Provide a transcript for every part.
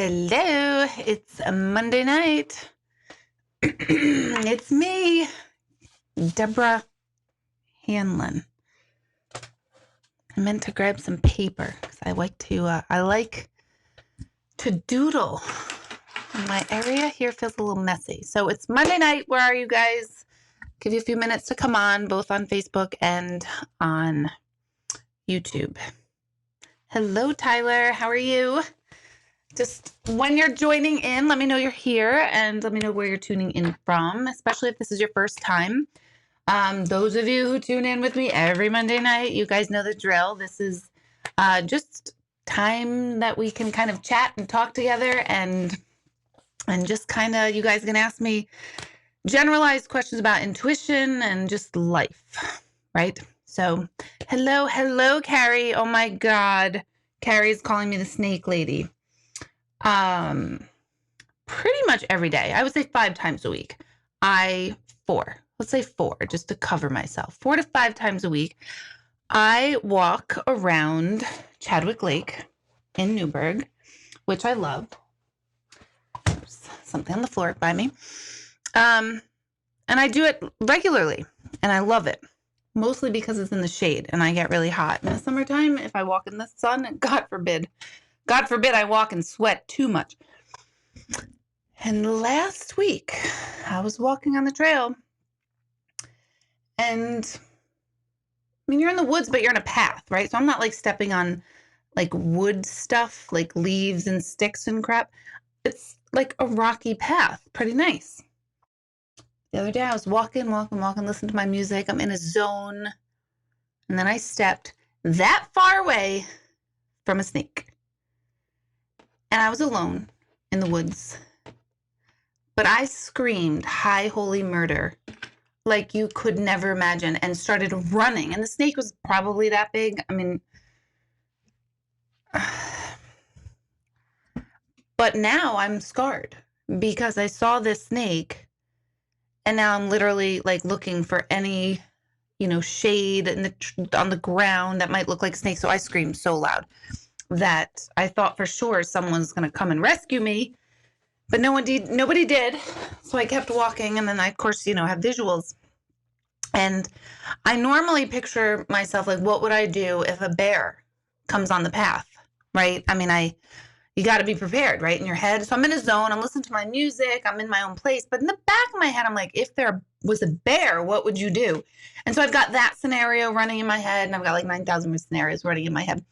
Hello, it's a Monday night. It's me, Deborah Hanlon. I meant to grab some paper because I like to doodle. My area here feels a little messy. So it's Monday night. Where are you guys? Give you a few minutes to come on, both on Facebook and on YouTube. Hello, Tyler. How are you? Just when you're joining in, let me know you're here and let me know where you're tuning in from, especially if this is your first time. Those of you who tune in with me every Monday night, you guys know the drill. This is just time that we can kind of chat and talk together and just kind of, you guys can ask me generalized questions about intuition and just life, right? So hello, Carrie. Oh my God. Carrie's calling me the snake lady. Pretty much every day. I would say 5 times a week. Let's say 4, just to cover myself. 4 to 5 times a week. I walk around Chadwick Lake in Newburgh, which I love. There's something on the floor by me. And I do it regularly, and I love it. Mostly because it's in the shade, and I get really hot. In the summertime, if I walk in the sun, God forbid I walk and sweat too much. And last week, I was walking on the trail, and I mean, you're in the woods, but you're in a path, right? So I'm not like stepping on like wood stuff, like leaves and sticks and crap. It's like a rocky path, pretty nice. The other day I was walking, listening to my music. I'm in a zone, and then I stepped that far away from a snake. And I was alone in the woods. But I screamed, "High holy murder," like you could never imagine, and started running. And the snake was probably that big. I mean, but now I'm scarred because I saw this snake, and now I'm literally like looking for any, shade on the ground that might look like a snake. So I screamed so loud that I thought for sure someone's going to come and rescue me, but nobody did. So I kept walking, and then I, of course, have visuals. And I normally picture myself like, what would I do if a bear comes on the path, right? I mean, you got to be prepared, right, in your head. So I'm in a zone, I'm listening to my music, I'm in my own place. But in the back of my head, I'm like, if there was a bear, what would you do? And so I've got that scenario running in my head, and I've got like 9,000 scenarios running in my head.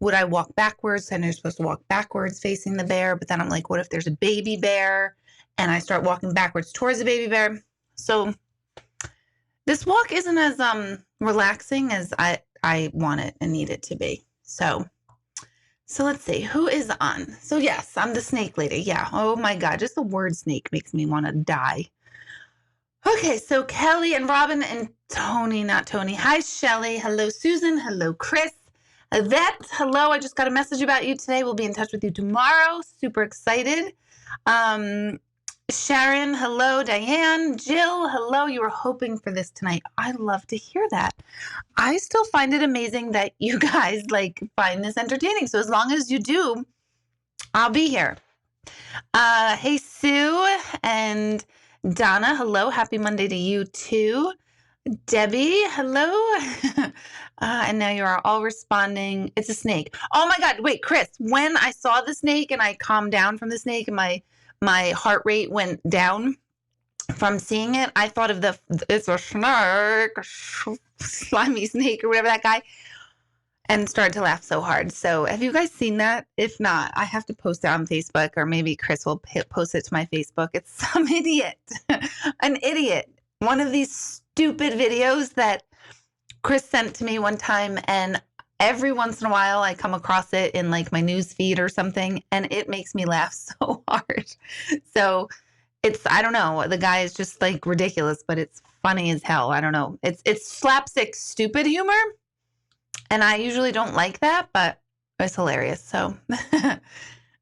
Would I walk backwards? And you're supposed to walk backwards facing the bear. But then I'm like, what if there's a baby bear? And I start walking backwards towards the baby bear. So this walk isn't as relaxing as I want it and need it to be. So let's see, who is on? So yes, I'm the snake lady. Yeah. Oh my God, just the word snake makes me want to die. Okay, so Kelly and Robin and Tony, not Tony. Hi, Shelly. Hello, Susan. Hello, Chris. Yvette, hello. I just got a message about you today. We'll be in touch with you tomorrow. Super excited. Sharon, hello. Diane, Jill, hello. You were hoping for this tonight. I love to hear that. I still find it amazing that you guys find this entertaining. So as long as you do, I'll be here. Hey, Sue and Donna, hello. Happy Monday to you too. Debbie, hello. And now you are all responding. It's a snake. Oh my God. Wait, Chris, when I saw the snake and I calmed down from the snake and my heart rate went down from seeing it, I thought of it's a snake, slimy snake or whatever that guy, and started to laugh so hard. So have you guys seen that? If not, I have to post it on Facebook, or maybe Chris will post it to my Facebook. It's some idiot, an idiot. One of these stupid videos that Chris sent to me one time, and every once in a while I come across it in my news feed or something, and it makes me laugh so hard. So I don't know, the guy is just ridiculous, but it's funny as hell. I don't know. It's slapstick stupid humor, and I usually don't like that, but it's hilarious. So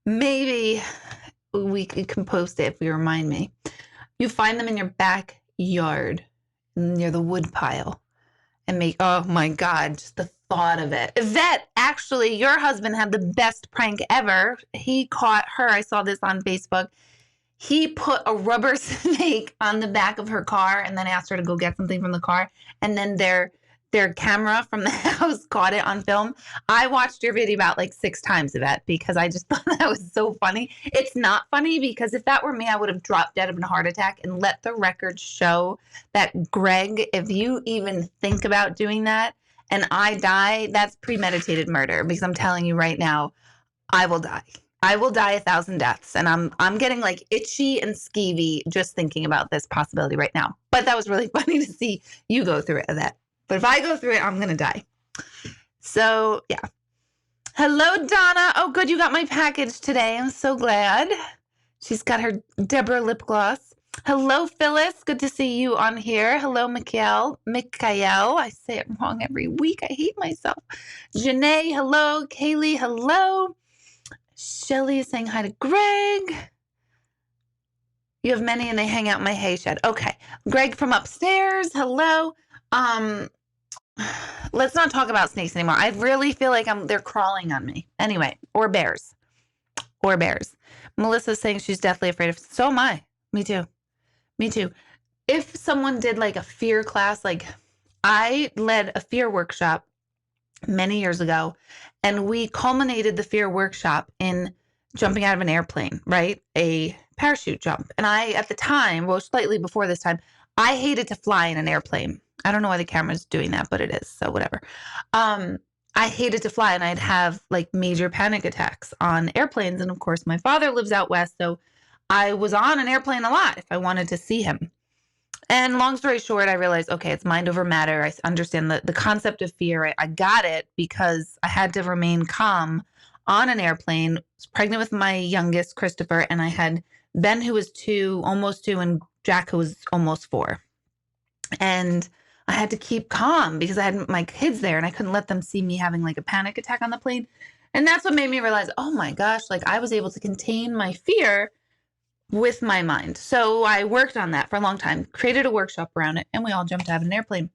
maybe we can post it if you remind me. You find them in your backyard near the wood pile and oh my God, just the thought of it. Yvette, actually, your husband had the best prank ever. He caught her. I saw this on Facebook. He put a rubber snake on the back of her car and then asked her to go get something from the car. And then their camera from the house caught it on film. I watched your video about like 6 times, Yvette, because I just thought that was so funny. It's not funny because if that were me, I would have dropped dead of a heart attack. And let the record show that, Greg, if you even think about doing that and I die, that's premeditated murder, because I'm telling you right now, I will die. I will die 1,000 deaths, and I'm getting like itchy and skeevy just thinking about this possibility right now. But that was really funny to see you go through it, that. But if I go through it, I'm gonna die. So yeah. Hello, Donna. Oh, good, you got my package today. I'm so glad. She's got her Deborah lip gloss. Hello, Phyllis. Good to see you on here. Hello, Mikhail. I say it wrong every week. I hate myself. Janae, hello. Kaylee, hello. Shelly is saying hi to Greg. You have many and they hang out in my hay shed. Okay. Greg from upstairs. Hello. Let's not talk about snakes anymore. I really feel like they're crawling on me. Anyway, or bears. Melissa's saying she's deathly afraid of. So am I. Me too. If someone did like a fear class, like I led a fear workshop many years ago, and we culminated the fear workshop in jumping out of an airplane, right? A parachute jump. And I, at the time, well, slightly before this time, I hated to fly in an airplane. I don't know why the camera's doing that, but it is. So whatever. I hated to fly, and I'd have like major panic attacks on airplanes. And of course, my father lives out west, so I was on an airplane a lot if I wanted to see him. And long story short, I realized, okay, it's mind over matter. I understand the concept of fear. I got it because I had to remain calm on an airplane. I was pregnant with my youngest, Christopher, and I had Ben, who was 2, almost 2, and Jack, who was almost 4. And I had to keep calm because I had my kids there, and I couldn't let them see me having like a panic attack on the plane. And that's what made me realize, oh my gosh, like I was able to contain my fear with my mind. So I worked on that for a long time, created a workshop around it, and we all jumped out of an airplane.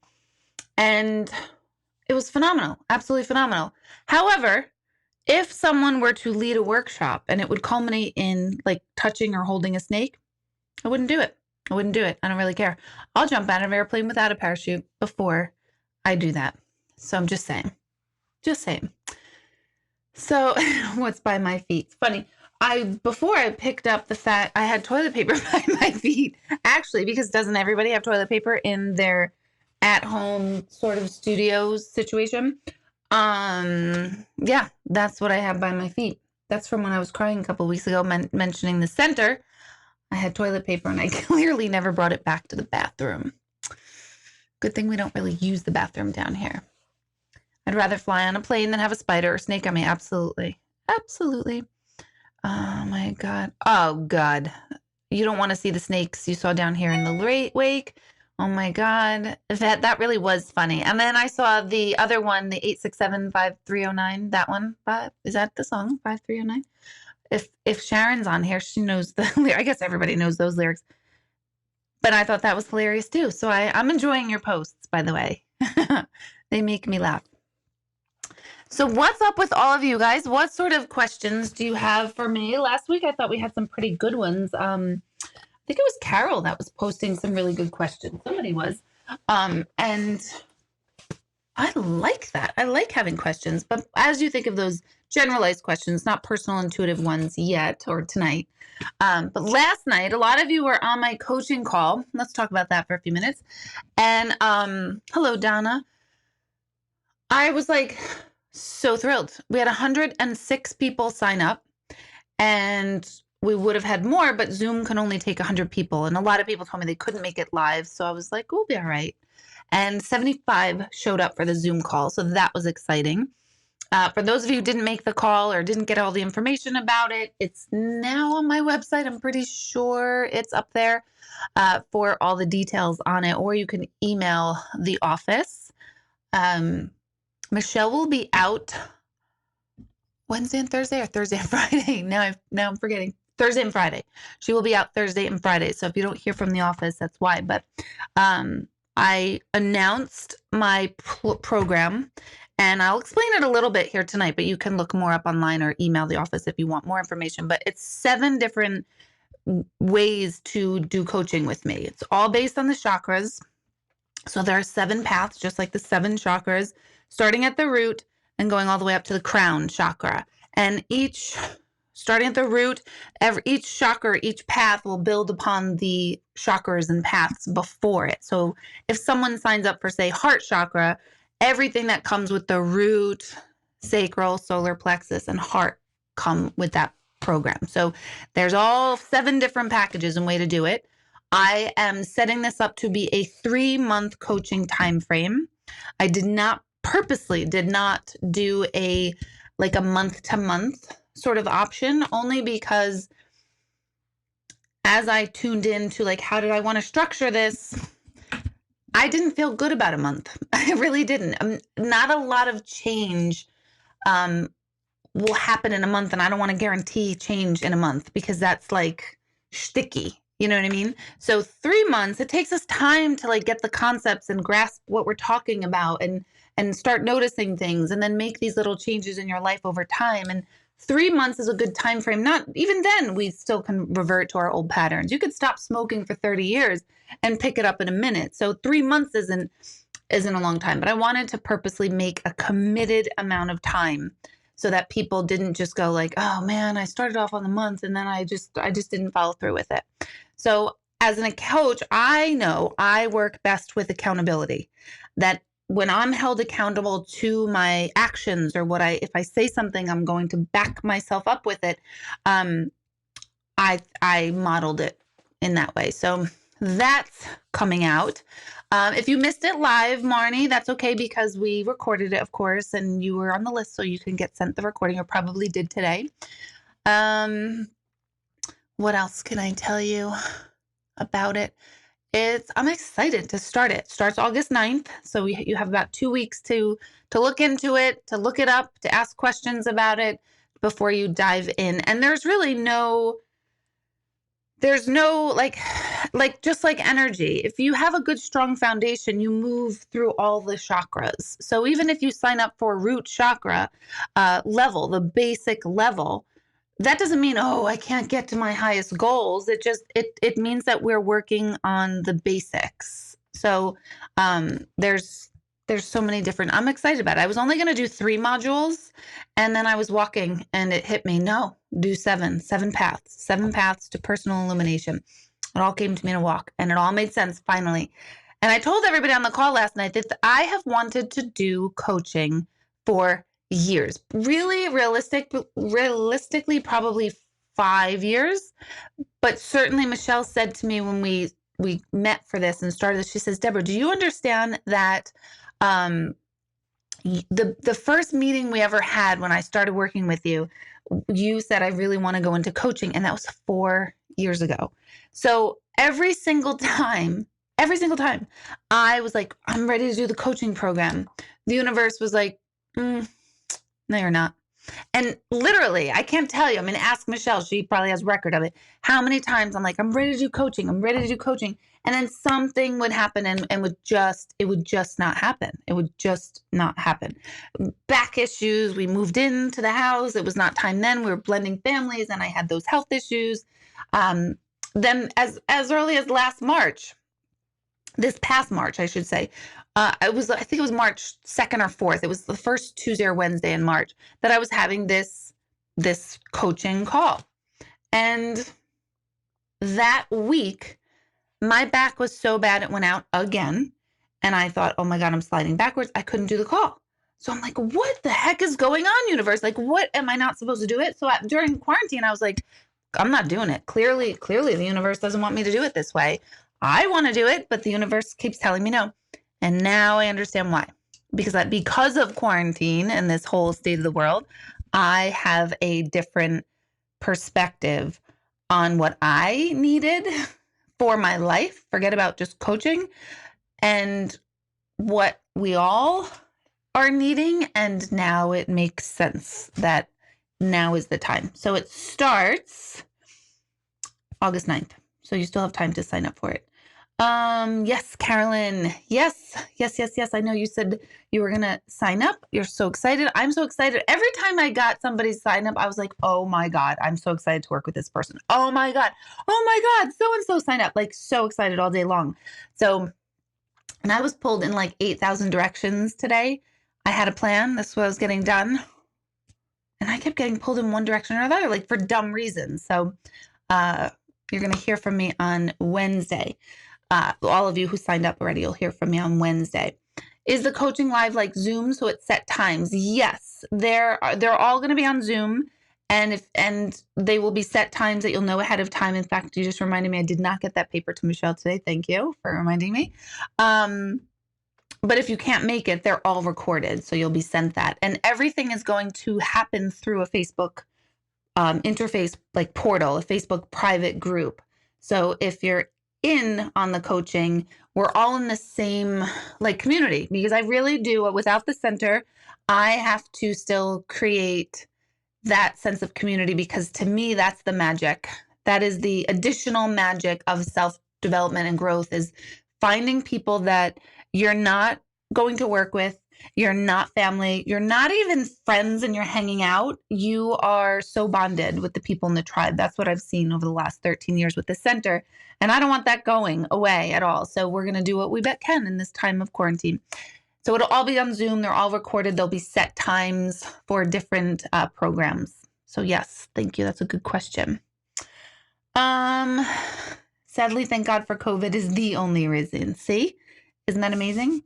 And it was phenomenal, absolutely phenomenal. However, if someone were to lead a workshop and it would culminate in like touching or holding a snake, I wouldn't do it. I don't really care. I'll jump out of an airplane without a parachute before I do that. So I'm just saying. So what's by my feet? It's funny. Before I picked up the fact I had toilet paper by my feet, actually, because doesn't everybody have toilet paper in their at-home sort of studios situation? Yeah, that's what I have by my feet. That's from when I was crying a couple weeks ago, mentioning the center. I had toilet paper, and I clearly never brought it back to the bathroom. Good thing we don't really use the bathroom down here. I'd rather fly on a plane than have a spider or snake on me. Absolutely. Oh my God. Oh God. You don't want to see the snakes you saw down here in the wake. Oh my God. That really was funny. And then I saw the other one, the 867-5309. That one. Is that the song? 5309? If Sharon's on here, she knows the lyrics. I guess everybody knows those lyrics. But I thought that was hilarious too. So I'm enjoying your posts, by the way. They make me laugh. So what's up with all of you guys? What sort of questions do you have for me? Last week, I thought we had some pretty good ones. I think it was Carol that was posting some really good questions. Somebody was. And I like that. I like having questions. But as you think of those generalized questions, not personal, intuitive ones yet or tonight. But last night, a lot of you were on my coaching call. Let's talk about that for a few minutes. And hello, Donna. I was like so thrilled. We had 106 people sign up, and we would have had more, but Zoom can only take 100 people. And a lot of people told me they couldn't make it live. So I was like, we'll be all right. And 75 showed up for the Zoom call. So that was exciting. For those of you who didn't make the call or didn't get all the information about it, it's now on my website. I'm pretty sure it's up there for all the details on it, or you can email the office. Michelle will be out Wednesday and Thursday, or Thursday and Friday. Now I'm forgetting. Thursday and Friday. She will be out Thursday and Friday. So if you don't hear from the office, that's why. But I announced my program, And I'll explain it a little bit here tonight, but you can look more up online or email the office if you want more information. But it's 7 different ways to do coaching with me. It's all based on the chakras. So there are 7 paths, just like the 7 chakras, starting at the root and going all the way up to the crown chakra. And starting at the root, each chakra, each path will build upon the chakras and paths before it. So if someone signs up for, say, heart chakra, everything that comes with the root, sacral, solar plexus, and heart come with that program. So there's all 7 different packages and way to do it. I am setting this up to be a 3-month coaching time frame. I purposely did not do a month to month sort of option, only because as I tuned into how did I want to structure this, I didn't feel good about a month. I really didn't. Not a lot of change will happen in a month, and I don't want to guarantee change in a month because that's sticky. You know what I mean? So 3 months, it takes us time to get the concepts and grasp what we're talking about and start noticing things and then make these little changes in your life over time. And 3 months is a good time frame. Not even then, we still can revert to our old patterns. You could stop smoking for 30 years and pick it up in a minute. So 3 months isn't a long time, but I wanted to purposely make a committed amount of time so that people didn't just go oh man, I started off on the month and then I just didn't follow through with it. So as a coach, I know I work best with accountability. That when I'm held accountable to my actions or if I say something, I'm going to back myself up with it. I modeled it in that way. So that's coming out. If you missed it live, Marnie, that's okay because we recorded it, of course, and you were on the list, so you can get sent the recording, or probably did today. What else can I tell you about it? I'm excited to start it. It starts August 9th, so you have about 2 weeks to look into it, to look it up, to ask questions about it before you dive in. And there's really there's no just like energy. If you have a good strong foundation, you move through all the chakras. So even if you sign up for root chakra level, the basic level, that doesn't mean, oh, I can't get to my highest goals. It means that we're working on the basics. So there's so many different, I'm excited about it. I was only going to do 3 modules, and then I was walking and it hit me. No, do 7 paths to personal illumination. It all came to me in a walk, and it all made sense finally. And I told everybody on the call last night that I have wanted to do coaching for years. Really realistically, probably 5 years. But certainly Michelle said to me when we met for this and started this, she says, Deborah, do you understand that the first meeting we ever had when I started working with you, you said, I really want to go into coaching. And that was 4 years ago. So every single time I was like, I'm ready to do the coaching program, the universe was like, no, you're not. And literally, I can't tell you. I mean, ask Michelle. She probably has record of it. How many times I'm like, I'm ready to do coaching. I'm ready to do coaching. And then something would happen and it would just not happen. It would just not happen. Back issues. We moved into the house. It was not time then. We were blending families and I had those health issues. Then as early as this past March, I should say, I think it was March 2nd or 4th. It was the first Tuesday or Wednesday in March that I was having this coaching call. And that week, my back was so bad it went out again. And I thought, oh my God, I'm sliding backwards. I couldn't do the call. So I'm like, what the heck is going on, universe? What am I not supposed to do it? So during quarantine, I was like, I'm not doing it. Clearly, the universe doesn't want me to do it this way. I want to do it, but the universe keeps telling me no. And now I understand why. Because of quarantine and this whole state of the world, I have a different perspective on what I needed for my life. Forget about just coaching, and what we all are needing. And now it makes sense that now is the time. So it starts August 9th. So you still have time to sign up for it. Yes, Carolyn. Yes, yes, yes, yes. I know you said you were gonna sign up. You're so excited. I'm so excited. Every time I got somebody sign up, I was like, oh my God, I'm so excited to work with this person. Oh my God. Oh my God. So and so sign up. Like so excited all day long. So, and I was pulled in like 8,000 directions today. I had a plan. This is what I was getting done. And I kept getting pulled in one direction or another, like for dumb reasons. So, you're going to hear from me on Wednesday. All of you who signed up already, you'll hear from me on Wednesday. Is the coaching live like Zoom? So it's set times. Yes, they're all going to be on Zoom, and they will be set times that you'll know ahead of time. In fact, you just reminded me I did not get that paper to Michelle today. Thank you for reminding me. But if you can't make it, they're all recorded, so you'll be sent that, and everything is going to happen through a Facebook interface, like portal, a Facebook private group. So if you're in on the coaching, we're all in the same like community, because I really do, without the center, I have to still create that sense of community, because to me, that's the magic. That is the additional magic of self-development and growth, is finding people that you're not going to work with. You're not family. You're not even friends, and you're hanging out. You are so bonded with the people in the tribe. That's what I've seen over the last 13 years with the center. And I don't want that going away at all. So we're going to do what we can in this time of quarantine. So it'll all be on Zoom. They're all recorded. There'll be set times for different programs. So yes, thank you. That's a good question. Sadly, thank God for COVID is the only reason. See? Isn't that amazing?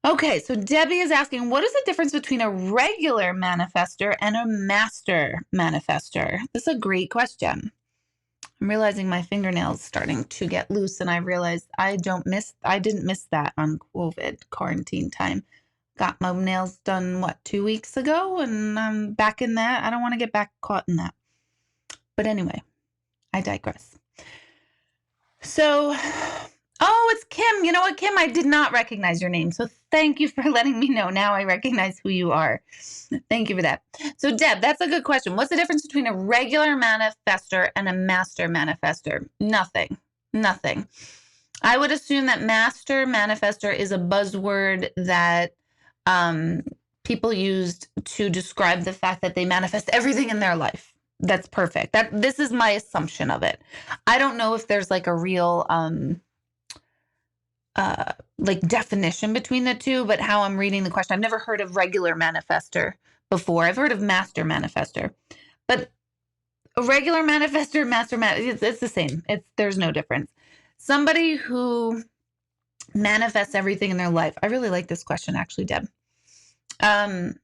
Okay, so Debbie is asking, what is the difference between a regular manifester and a master manifester? This is a great question. I'm realizing my fingernails starting to get loose, and I realized I didn't miss that on COVID quarantine time. Got my nails done, 2 weeks ago, and I'm back in that. I don't want to get back caught in that. But anyway, I digress. So, oh, it's Kim. You know what, Kim? I did not recognize your name. So thank you for letting me know. Now I recognize who you are. Thank you for that. So Deb, that's a good question. What's the difference between a regular manifester and a master manifester? Nothing. I would assume that master manifester is a buzzword that people used to describe the fact that they manifest everything in their life. That's perfect. This is my assumption of it. I don't know if there's like a real like definition between the two, but how I'm reading the question, I've never heard of regular manifester before. I've heard of master manifester, but a regular manifester, it's the same. There's no difference. Somebody who manifests everything in their life. I really like this question, actually, Deb. Because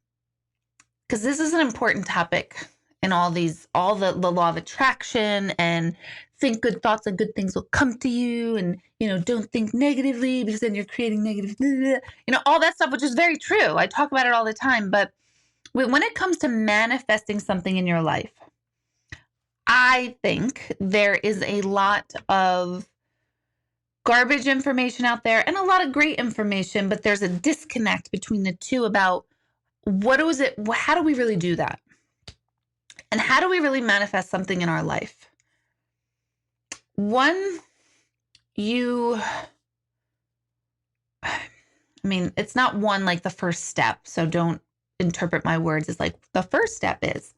this is an important topic in all the law of attraction, and think good thoughts and good things will come to you, and don't think negatively, because then you're creating negative, all that stuff, which is very true. I talk about it all the time. But when it comes to manifesting something in your life, I think there is a lot of garbage information out there and a lot of great information, but there's a disconnect between the two about how do we really do that? And how do we really manifest something in our life? It's not one like the first step, so don't interpret my words as like the first step is.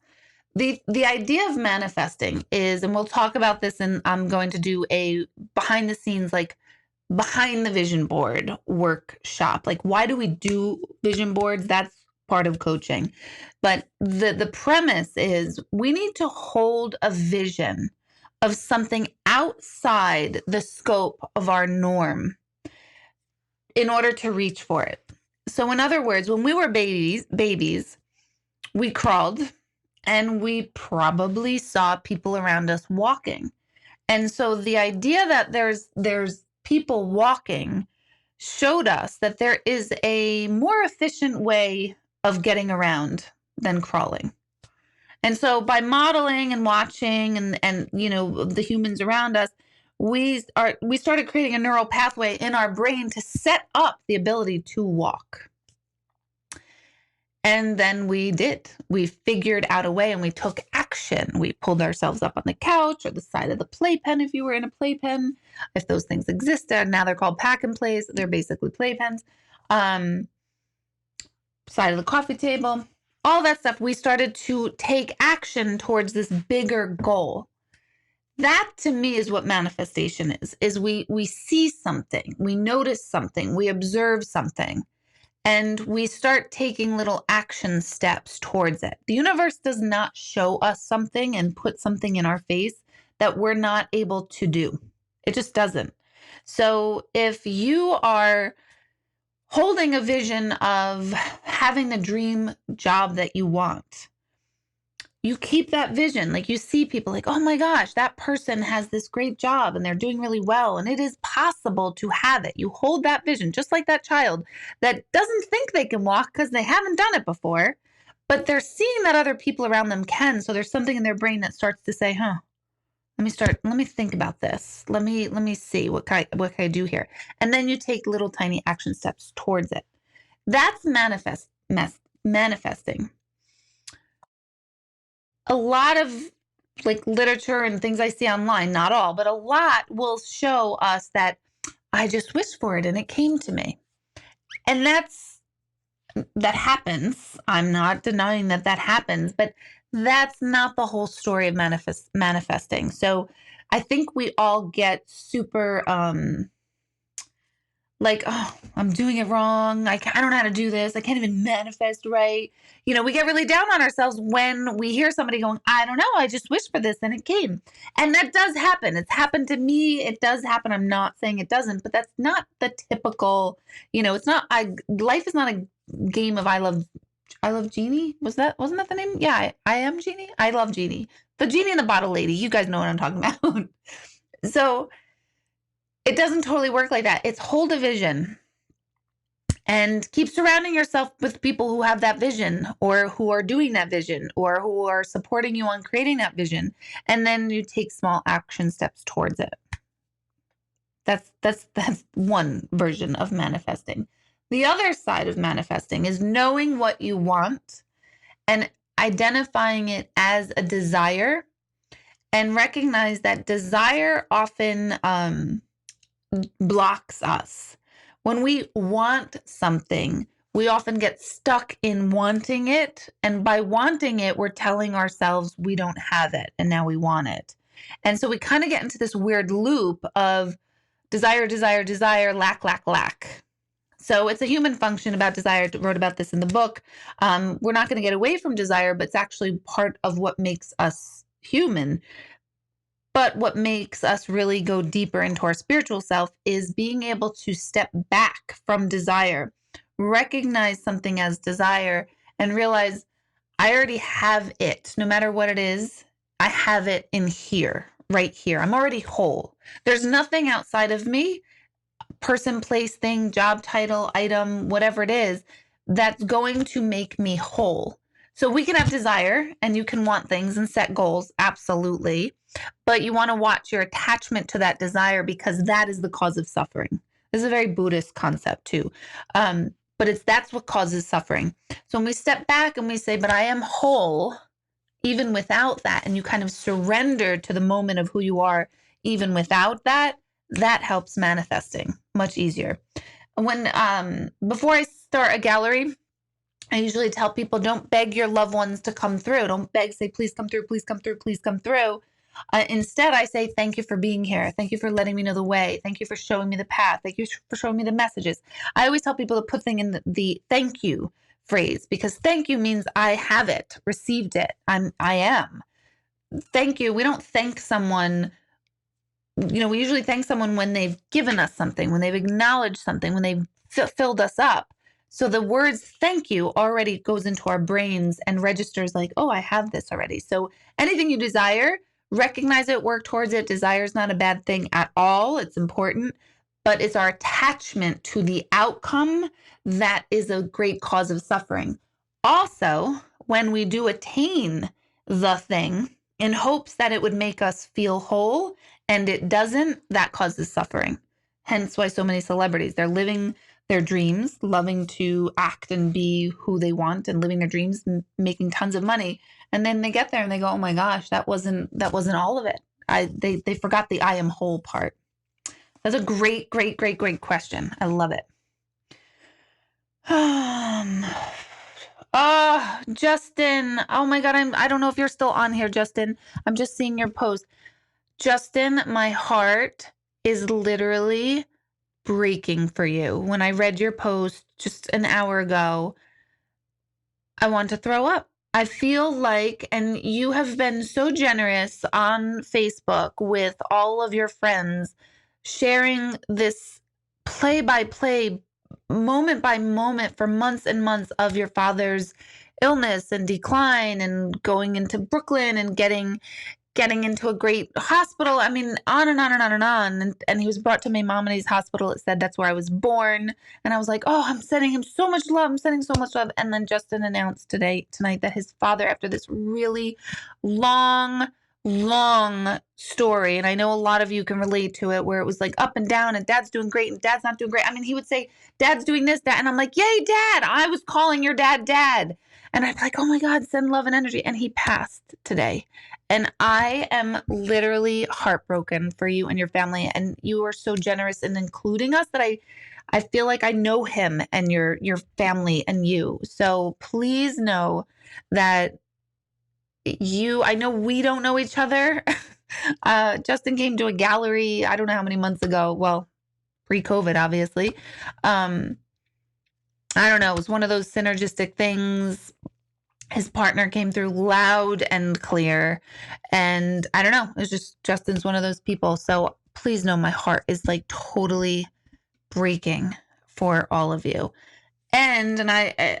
The idea of manifesting is, and we'll talk about this, and I'm going to do a behind the scenes, like behind the vision board workshop. Like, why do we do vision boards? That's part of coaching. But the premise is we need to hold a vision of something outside the scope of our norm in order to reach for it. So in other words, when we were babies, we crawled, and we probably saw people around us walking. And so the idea that there's people walking showed us that there is a more efficient way of getting around than crawling. And so by modeling and watching and the humans around us, we started creating a neural pathway in our brain to set up the ability to walk. And then we did. We figured out a way and we took action. We pulled ourselves up on the couch or the side of the playpen if you were in a playpen, if those things existed. Now they're called pack and plays. They're basically playpens. Side of the coffee table, all that stuff. We started to take action towards this bigger goal. That to me is what manifestation is we see something, we notice something, we observe something, and we start taking little action steps towards it. The universe does not show us something and put something in our face that we're not able to do. It just doesn't. So if you are holding a vision of having the dream job that you want, you keep that vision. Like, you see people like, oh my gosh, that person has this great job and they're doing really well, and it is possible to have it. You hold that vision, just like that child that doesn't think they can walk because they haven't done it before, but they're seeing that other people around them can. So there's something in their brain that starts to say, let me think about this. Let me see what can I do here. And then you take little tiny action steps towards it. That's manifesting. A lot of like literature and things I see online, not all, but a lot will show us that I just wished for it and it came to me. And that happens. I'm not denying that happens, but that's not the whole story of manifesting. So I think we all get super like, oh, I'm doing it wrong. I don't know how to do this. I can't even manifest right. We get really down on ourselves when we hear somebody going, I don't know, I just wished for this and it came. And that does happen. It's happened to me. It does happen. I'm not saying it doesn't, but that's not the typical, it's not, life is not a game of I love Genie. Wasn't that the name? Yeah, I am Genie. I love Genie. The Genie and the Bottle Lady. You guys know what I'm talking about. So it doesn't totally work like that. It's hold a vision and keep surrounding yourself with people who have that vision or who are doing that vision or who are supporting you on creating that vision. And then you take small action steps towards it. That's one version of manifesting. The other side of manifesting is knowing what you want and identifying it as a desire, and recognize that desire often blocks us. When we want something, we often get stuck in wanting it. And by wanting it, we're telling ourselves we don't have it and now we want it. And so we kind of get into this weird loop of desire, desire, desire, lack, lack, lack. So it's a human function about desire. I wrote about this in the book. We're not going to get away from desire, but it's actually part of what makes us human. But what makes us really go deeper into our spiritual self is being able to step back from desire, recognize something as desire, and realize I already have it. No matter what it is, I have it in here, right here. I'm already whole. There's nothing outside of me, person, place, thing, job title, item, whatever it is, that's going to make me whole. So we can have desire and you can want things and set goals, absolutely. But you want to watch your attachment to that desire, because that is the cause of suffering. This is a very Buddhist concept too. But that's what causes suffering. So when we step back and we say, but I am whole even without that, and you kind of surrender to the moment of who you are even without that, that helps manifesting much easier. When before I start a gallery, I usually tell people, don't beg your loved ones to come through. Don't beg, say, please come through, please come through, please come through. Instead, I say, thank you for being here. Thank you for letting me know the way. Thank you for showing me the path. Thank you for showing me the messages. I always tell people to put things in the thank you phrase, because thank you means I have it, received it. I am. Thank you. We don't thank someone. We usually thank someone when they've given us something, when they've acknowledged something, when they've filled us up. So the words thank you already goes into our brains and registers like, oh, I have this already. So anything you desire, recognize it, work towards it. Desire is not a bad thing at all. It's important, but it's our attachment to the outcome that is a great cause of suffering. Also, when we do attain the thing in hopes that it would make us feel whole and it doesn't, that causes suffering. Hence why so many celebrities, they're living their dreams, loving to act and be who they want and living their dreams, making tons of money. And then they get there and they go, oh my gosh, that wasn't all of it. They forgot the I am whole part. That's a great, great, great, great question. I love it. Justin. Oh my God. I don't know if you're still on here, Justin. I'm just seeing your post. Justin, my heart is literally breaking for you. When I read your post just an hour ago, I want to throw up. I feel like, and you have been so generous on Facebook with all of your friends sharing this play by play, moment by moment for months and months of your father's illness and decline and going into Brooklyn and getting into a great hospital. I mean, on and on and on and on. And he was brought to Maimonides Hospital. It said that's where I was born. And I was like, oh, I'm sending him so much love. I'm sending so much love. And then Justin announced tonight that his father, after this really long story, and I know a lot of you can relate to it, where it was like up and down and dad's doing great and dad's not doing great. I mean, he would say, dad's doing this, dad. And I'm like, yay, dad. I was calling your dad. And I'm like, oh my God, send love and energy. And he passed today. And I am literally heartbroken for you and your family. And you are so generous in including us that I feel like I know him and your family and you. So please know that I know we don't know each other. Justin came to a gallery, I don't know how many months ago. Well, pre-COVID, obviously. I don't know. It was one of those synergistic things. His partner came through loud and clear. And I don't know. It's just Justin's one of those people. So please know my heart is like totally breaking for all of you. And I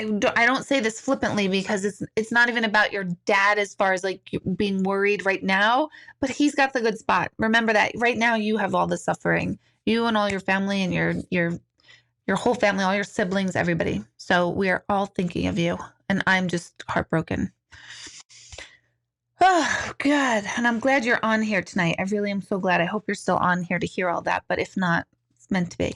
don't say this flippantly because it's not even about your dad as far as like being worried right now, but he's got the good spot. Remember that right now you have all the suffering, you and all your family and your whole family, all your siblings, everybody. So we are all thinking of you. And I'm just heartbroken. Oh, good. And I'm glad you're on here tonight. I really am so glad. I hope you're still on here to hear all that. But if not, it's meant to be.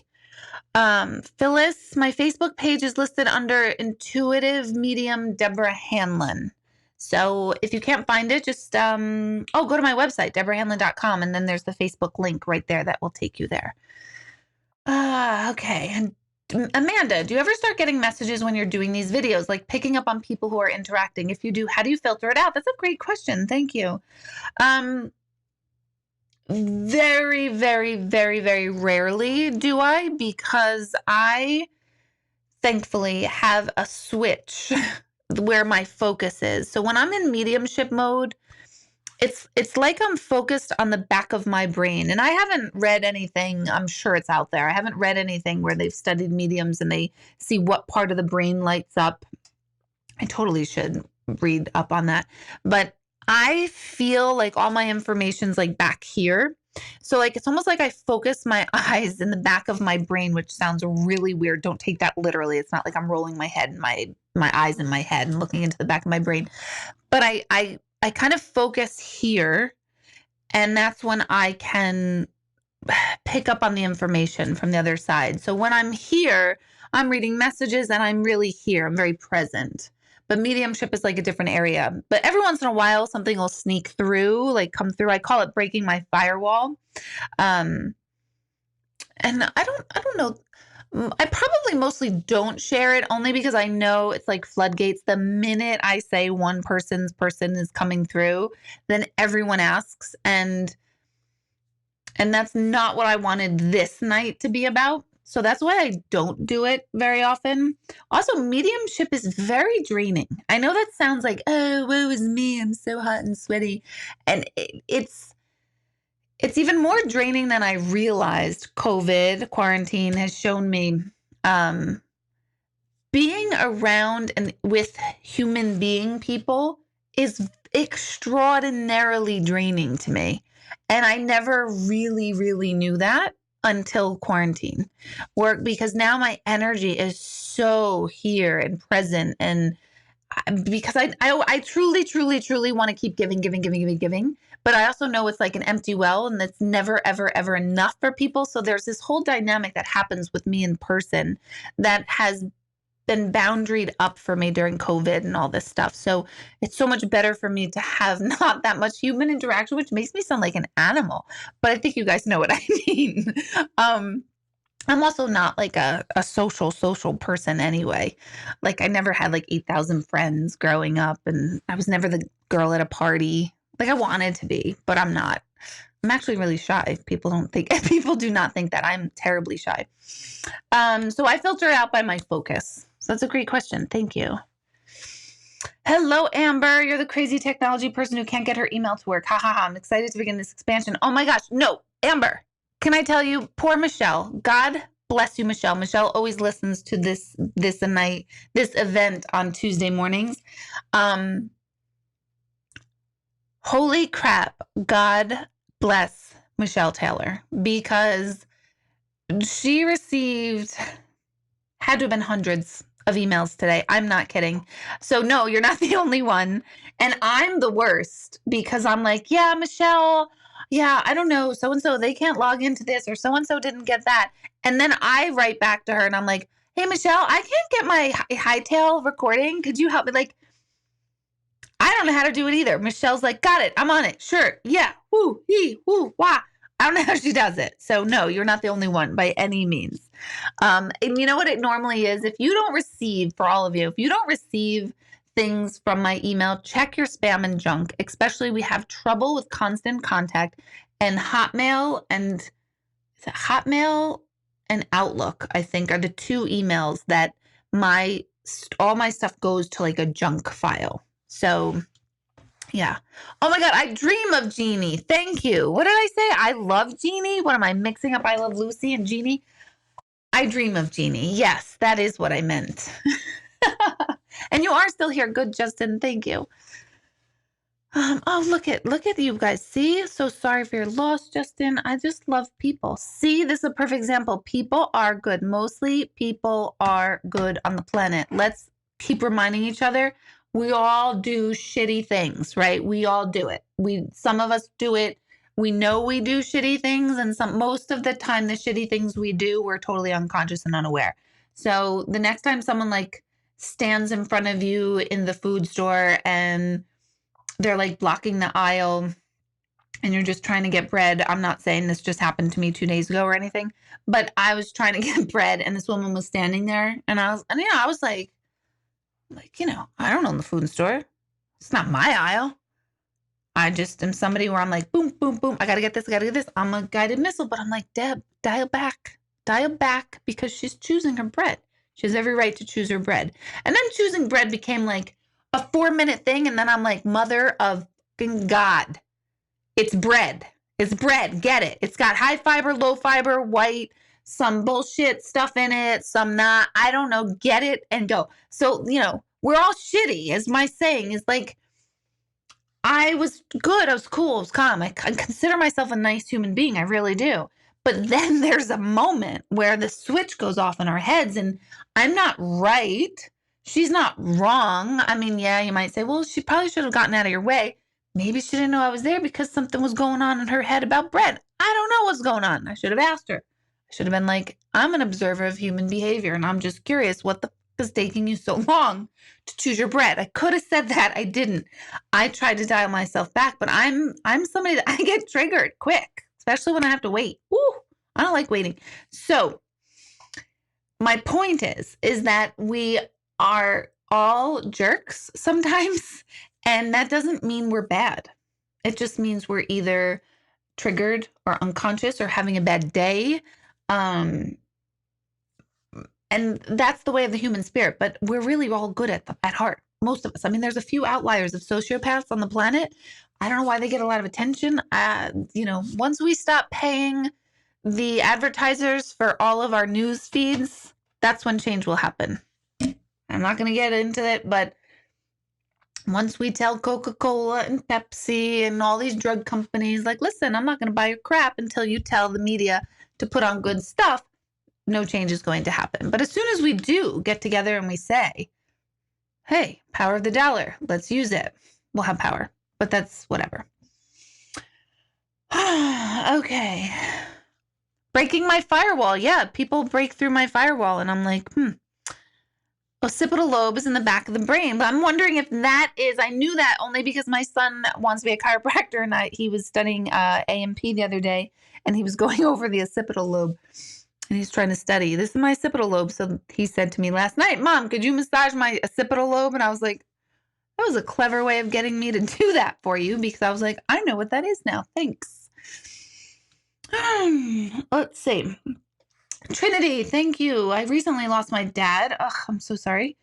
Phyllis, my Facebook page is listed under Intuitive Medium Deborah Hanlon. So if you can't find it, just go to my website, deborahhanlon.com. And then there's the Facebook link right there that will take you there. Okay. And Amanda, do you ever start getting messages when you're doing these videos, like picking up on people who are interacting? If you do, how do you filter it out? That's a great question. Thank you. Very, very, very, very rarely do I, because I thankfully have a switch where my focus is. So when I'm in mediumship mode, it's like I'm focused on the back of my brain. And I haven't read anything, I'm sure it's out there. I haven't read anything where they've studied mediums and they see what part of the brain lights up. I totally should read up on that. But I feel like all my information's like back here. So like it's almost like I focus my eyes in the back of my brain, which sounds really weird. Don't take that literally. It's not like I'm rolling my head and my eyes in my head and looking into the back of my brain. But I kind of focus here, and that's when I can pick up on the information from the other side. So when I'm here, I'm reading messages and I'm really here. I'm very present. But mediumship is like a different area. But every once in a while, something will sneak through, like come through. I call it breaking my firewall. And I don't know. I probably mostly don't share it only because I know it's like floodgates. The minute I say one person is coming through, then everyone asks. And that's not what I wanted this night to be about. So that's why I don't do it very often. Also, mediumship is very draining. I know that sounds like, oh, woe is me, I'm so hot and sweaty. And it's even more draining than I realized. COVID, quarantine has shown me being around and with human being people is extraordinarily draining to me. And I never really, really knew that until quarantine work, because now my energy is so here and present, and because I truly, truly, truly want to keep giving, giving, giving, giving, giving. But I also know it's like an empty well and it's never, ever, ever enough for people. So there's this whole dynamic that happens with me in person that has been boundaried up for me during COVID and all this stuff. So it's so much better for me to have not that much human interaction, which makes me sound like an animal. But I think you guys know what I mean. I'm also not like a social person anyway. Like I never had like 8,000 friends growing up, and I was never the girl at a party. Like I wanted to be, but I'm not. I'm actually really shy. People do not think that I'm terribly shy. So I filter it out by my focus. So that's a great question. Thank you. Hello, Amber. You're the crazy technology person who can't get her email to work. Ha ha ha. I'm excited to begin this expansion. Oh my gosh. No, Amber. Can I tell you, poor Michelle. God bless you, Michelle. Michelle always listens to this event on Tuesday mornings. Holy crap. God bless Michelle Taylor, because she had to have been hundreds of emails today. I'm not kidding. So no, you're not the only one. And I'm the worst because I'm like, yeah, Michelle, yeah, I don't know, so-and-so, they can't log into this, or so-and-so didn't get that. And then I write back to her and I'm like, hey, Michelle, I can't get my hightail recording. Could you help me? Like, I don't know how to do it either. Michelle's like, got it. I'm on it. Sure. Yeah. Woo, hee, woo, wah. I don't know how she does it. So no, you're not the only one by any means. And you know what it normally is? If you don't receive, for all of you, if you don't receive things from my email, check your spam and junk. Especially we have trouble with constant contact, and Hotmail and Outlook, I think, are the two emails that all my stuff goes to like a junk file. So yeah. Oh my God, I dream of Jeannie. Thank you. What did I say? I love Jeannie. What am I mixing up? I love Lucy and Jeannie. I dream of Jeannie. Yes, that is what I meant. And you are still here. Good, Justin. Thank you. Oh, look at you guys. See? So sorry for your loss, Justin. I just love people. See, this is a perfect example. People are good. Mostly people are good on the planet. Let's keep reminding each other. We all do shitty things, right? We all do it. Some of us do it. We know we do shitty things, and most of the time the shitty things we do, we're totally unconscious and unaware. So the next time someone like stands in front of you in the food store and they're like blocking the aisle and you're just trying to get bread. I'm not saying this just happened to me 2 days ago or anything, but I was trying to get bread and this woman was standing there and I was like, I don't own the food store. It's not my aisle. I just am somebody where I'm like, boom, boom, boom. I got to get this. I got to get this. I'm a guided missile, but I'm like, Deb, dial back, because she's choosing her bread. She has every right to choose her bread. And then choosing bread became like a 4-minute thing. And then I'm like, mother of God, it's bread. It's bread. Get it. It's got high fiber, low fiber, white, some bullshit stuff in it, some not. I don't know. Get it and go. So, we're all shitty, as my saying is like, I was good. I was cool. I was calm. I consider myself a nice human being. I really do. But then there's a moment where the switch goes off in our heads and I'm not right. She's not wrong. I mean, yeah, you might say, well, she probably should have gotten out of your way. Maybe she didn't know I was there because something was going on in her head about bread. I don't know what's going on. I should have asked her. I should have been like, I'm an observer of human behavior and I'm just curious what the is taking you so long to choose your bread. I could have said that. I didn't. I tried to dial myself back, but I'm somebody that I get triggered quick, especially when I have to wait. Ooh, I don't like waiting. So my point is that we are all jerks sometimes, and that doesn't mean we're bad. It just means we're either triggered or unconscious or having a bad day. And that's the way of the human spirit, but we're really all good at heart. Most of us. I mean, there's a few outliers of sociopaths on the planet. I don't know why they get a lot of attention. Once we stop paying the advertisers for all of our news feeds, that's when change will happen. I'm not going to get into it, but once we tell Coca-Cola and Pepsi and all these drug companies, like, listen, I'm not going to buy your crap until you tell the media to put on good stuff, no change is going to happen. But as soon as we do get together and we say, hey, power of the dollar. Let's use it. We'll have power, but that's whatever. Okay. Breaking my firewall. Yeah, people break through my firewall, and I'm like, occipital lobe is in the back of the brain. But I'm wondering if that is, I knew that only because my son wants to be a chiropractor, and he was studying A&P the other day, and he was going over the occipital lobe, and he's trying to study. This is my occipital lobe. So he said to me last night, Mom, could you massage my occipital lobe? And I was like, that was a clever way of getting me to do that for you, because I was like, I know what that is now. Thanks. Let's see. Trinity, thank you. I recently lost my dad. Ugh, I'm so sorry.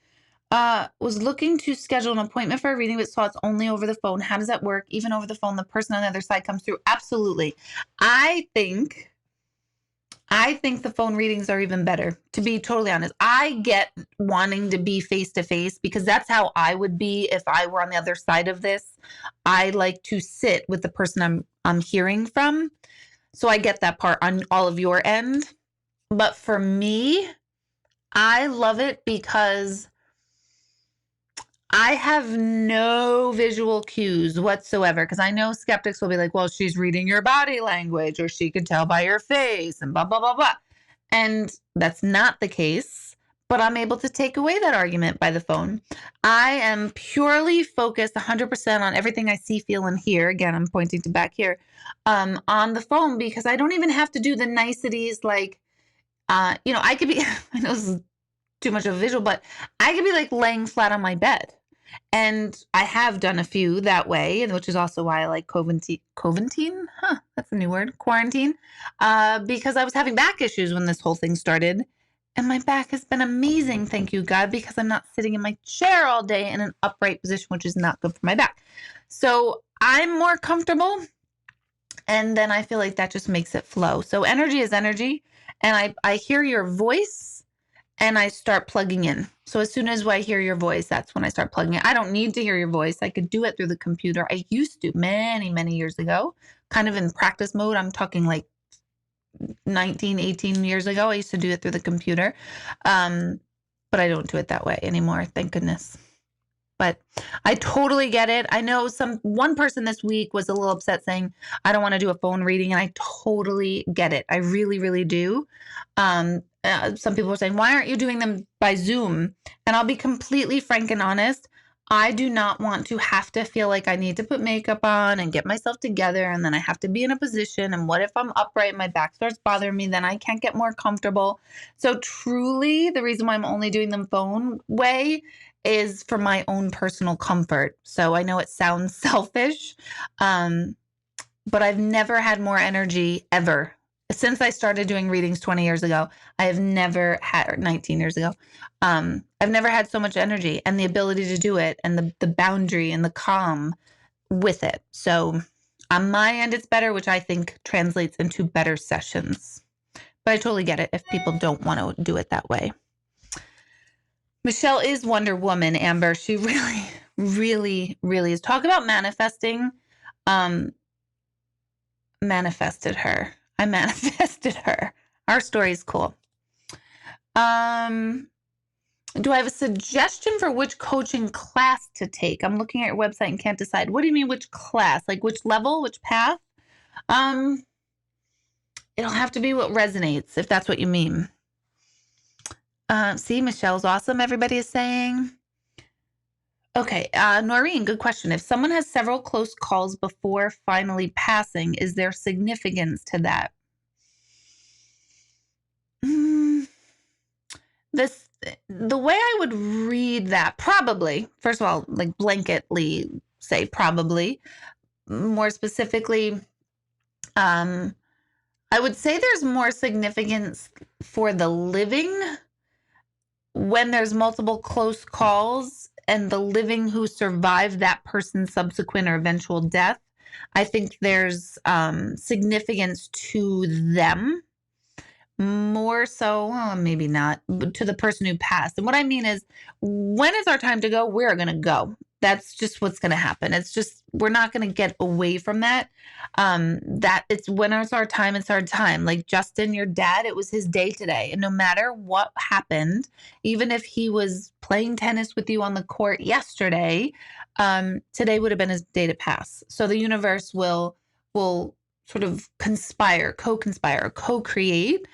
Was looking to schedule an appointment for a reading, but saw it's only over the phone. How does that work? Even over the phone, the person on the other side comes through. Absolutely. I think the phone readings are even better, to be totally honest. I get wanting to be face to face because that's how I would be if I were on the other side of this. I like to sit with the person I'm hearing from. So I get that part on all of your end. But for me, I love it because I have no visual cues whatsoever. Because I know skeptics will be like, well, she's reading your body language, or she can tell by your face, and blah, blah, blah, blah. And that's not the case. But I'm able to take away that argument by the phone. I am purely focused 100% on everything I see, feel, and hear. Again, I'm pointing to back here on the phone, because I don't even have to do the niceties like, I could be, I know this is too much of a visual, but I could be like laying flat on my bed. And I have done a few that way, which is also why I like quarantine. That's a new word. Quarantine. Because I was having back issues when this whole thing started. And my back has been amazing, thank you, God, because I'm not sitting in my chair all day in an upright position, which is not good for my back. So I'm more comfortable. And then I feel like that just makes it flow. So energy is energy. And I hear your voice and I start plugging in. So as soon as I hear your voice, that's when I start plugging in. I don't need to hear your voice. I could do it through the computer. I used to many, many years ago, kind of in practice mode. I'm talking like 19, 18 years ago. I used to do it through the computer. But I don't do it that way anymore. Thank goodness. But I totally get it. I know one person this week was a little upset saying, I don't want to do a phone reading. And I totally get it. I really, really do. Some people are saying, why aren't you doing them by Zoom? And I'll be completely frank and honest. I do not want to have to feel like I need to put makeup on and get myself together. And then I have to be in a position. And what if I'm upright and my back starts bothering me? Then I can't get more comfortable. So truly, the reason why I'm only doing them phone way is for my own personal comfort. So I know it sounds selfish, but I've never had more energy ever. Since I started doing readings 20 years ago, I have never had, or 19 years ago, I've never had so much energy and the ability to do it, and the boundary and the calm with it. So on my end, it's better, which I think translates into better sessions. But I totally get it if people don't want to do it that way. Michelle is Wonder Woman, Amber. She really, really, really is. Talk about manifesting. Manifested her. I manifested her. Our story is cool. Do I have a suggestion for which coaching class to take? I'm looking at your website and can't decide. What do you mean, which class? Like which level, which path? It'll have to be what resonates, if that's what you mean. See, Michelle's awesome, everybody is saying. Okay, Noreen, good question. If someone has several close calls before finally passing, is there significance to that? The way I would read that, probably, first of all, like blanketly say probably, more specifically, I would say there's more significance for the living when there's multiple close calls and the living who survived that person's subsequent or eventual death. I think there's significance to them. More so, well, maybe not, but to the person who passed. And what I mean is, when it's our time to go, we're going to go. That's just what's going to happen. It's just, we're not going to get away from that. That it's when it's our time, it's our time. Like Justin, your dad, it was his day today. And no matter what happened, even if he was playing tennis with you on the court yesterday, today would have been his day to pass. So the universe will sort of conspire, co-create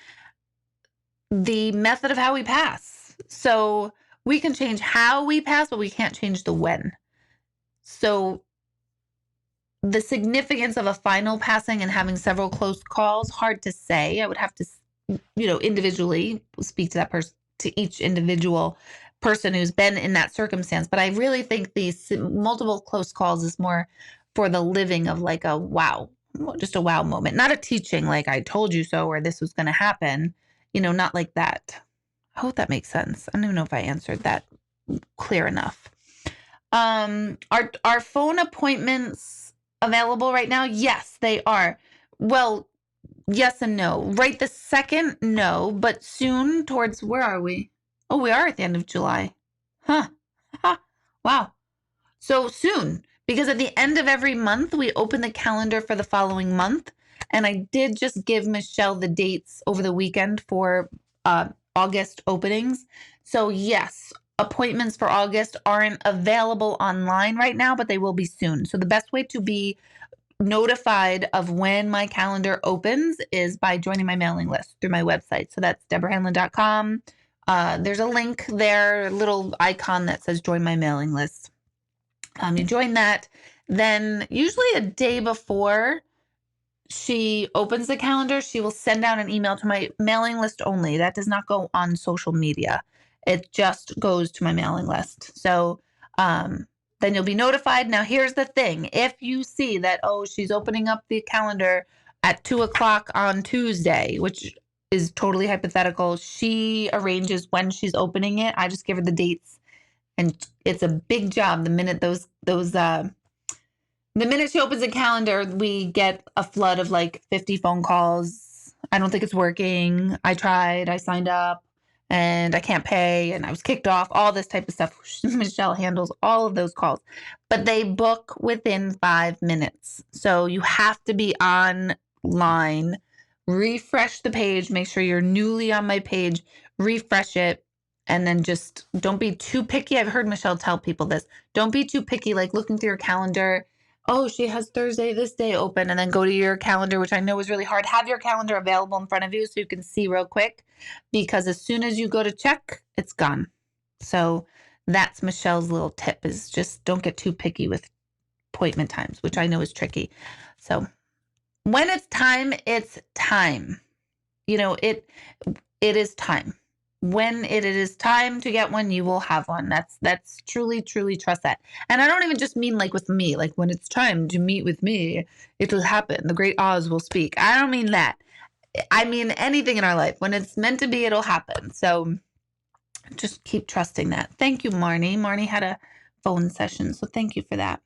the method of how we pass. So we can change how we pass, but we can't change the when. So the significance of a final passing and having several close calls, hard to say. I would have to, individually speak to that person, to each individual person who's been in that circumstance. But I really think these multiple close calls is more for the living of like a wow, just a wow moment, not a teaching like I told you so or this was going to happen, not like that. I hope that makes sense. I don't even know if I answered that clear enough. Are phone appointments available right now? Yes, they are. Well, yes and no. Right this second, no, but soon towards, where are we? Oh, we are at the end of July. Huh. Wow. So soon, because at the end of every month, we open the calendar for the following month. And I did just give Michelle the dates over the weekend for August openings. So yes, appointments for August aren't available online right now, but they will be soon. So the best way to be notified of when my calendar opens is by joining my mailing list through my website. So that's deborahhanlon.com. There's a link there, a little icon that says join my mailing list. You join that, then usually a day before she opens the calendar, she will send out an email to my mailing list only. That does not go on social media. It just goes to my mailing list. So then you'll be notified. Now, here's the thing. If you see that, oh, she's opening up the calendar at 2:00 on Tuesday, which is totally hypothetical, she arranges when she's opening it. I just give her the dates. And it's a big job. The minute the minute she opens a calendar, we get a flood of like 50 phone calls. I don't think it's working. I tried. I signed up and I can't pay and I was kicked off. All this type of stuff. Michelle handles all of those calls. But they book within 5 minutes. So you have to be online. Refresh the page. Make sure you're newly on my page. Refresh it. And then just don't be too picky. I've heard Michelle tell people this. Don't be too picky, like looking through your calendar. Oh, she has Thursday this day open, and then go to your calendar, which I know is really hard. Have your calendar available in front of you so you can see real quick, because as soon as you go to check, it's gone. So that's Michelle's little tip, is just don't get too picky with appointment times, which I know is tricky. So when it's time, it's time. It is time. When it is time to get one, you will have one. That's truly, truly trust that. And I don't even just mean like with me, like when it's time to meet with me, it'll happen. The great Oz will speak. I don't mean that. I mean anything in our life. When it's meant to be, it'll happen. So just keep trusting that. Thank you, Marnie. Marnie had a phone session, so thank you for that.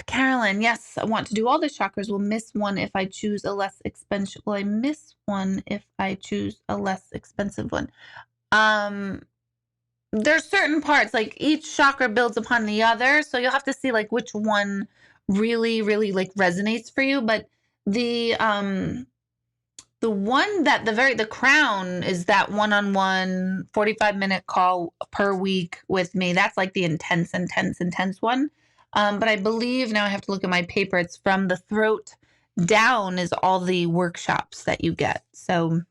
Carolyn, yes, I want to do all the chakras. Will miss one if I choose a less expensive. Will I miss one if I choose a less expensive one? There's certain parts, like each chakra builds upon the other, so you'll have to see like which one really, really like resonates for you. But the one that the crown is that one-on-one 45-minute call per week with me. That's like the intense one. But I believe, now I have to look at my paper, it's from the throat down is all the workshops that you get. So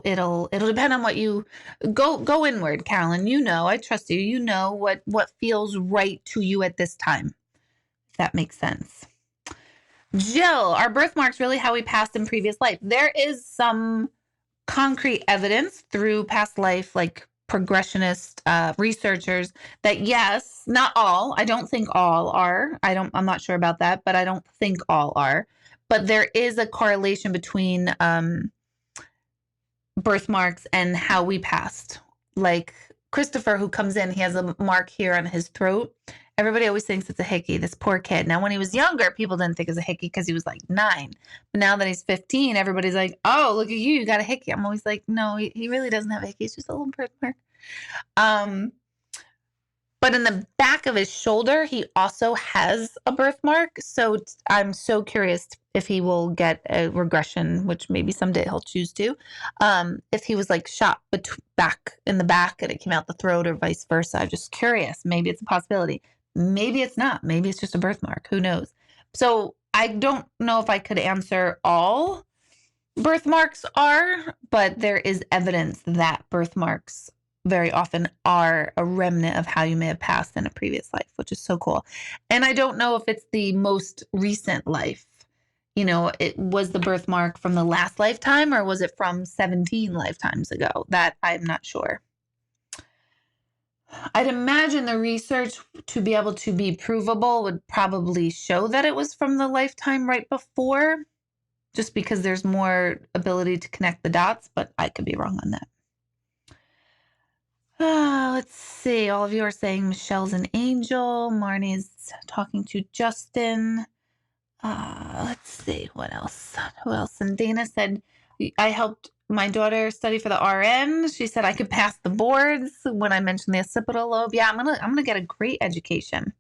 it'll depend on what you go inward, Carolyn. I trust you. You know what feels right to you at this time, if that makes sense. Jill, are birthmarks really how we passed in previous life? There is some concrete evidence through past life, like progressionist researchers, that yes, not all. I don't think all are. I'm not sure about that, but I don't think all are. But there is a correlation between birthmarks and how we passed. Like Christopher, who comes in, he has a mark here on his throat. Everybody always thinks it's a hickey, this poor kid. Now, when he was younger, people didn't think it was a hickey because he was like 9. But now that he's 15, everybody's like, oh, look at you, you got a hickey. I'm always like, no, he really doesn't have a hickey. It's just a little birthmark. But in the back of his shoulder, he also has a birthmark. So I'm so curious if he will get a regression, which maybe someday he'll choose to. If he was like shot back in the back and it came out the throat or vice versa. I'm just curious. Maybe it's a possibility. Maybe it's not. Maybe it's just a birthmark. Who knows? So I don't know if I could answer all birthmarks are, but there is evidence that birthmarks very often are a remnant of how you may have passed in a previous life, which is so cool. And I don't know if it's the most recent life. You know, it was the birthmark from the last lifetime or was it from 17 lifetimes ago? That I'm not sure. I'd imagine the research to be able to be provable would probably show that it was from the lifetime right before, just because there's more ability to connect the dots, but I could be wrong on that. Let's see. All of you are saying Michelle's an angel. Marnie's talking to Justin. Let's see. What else? Who else? And Dana said, I helped my daughter study for the RN. She said I could pass the boards when I mentioned the occipital lobe. Yeah, I'm gonna get a great education.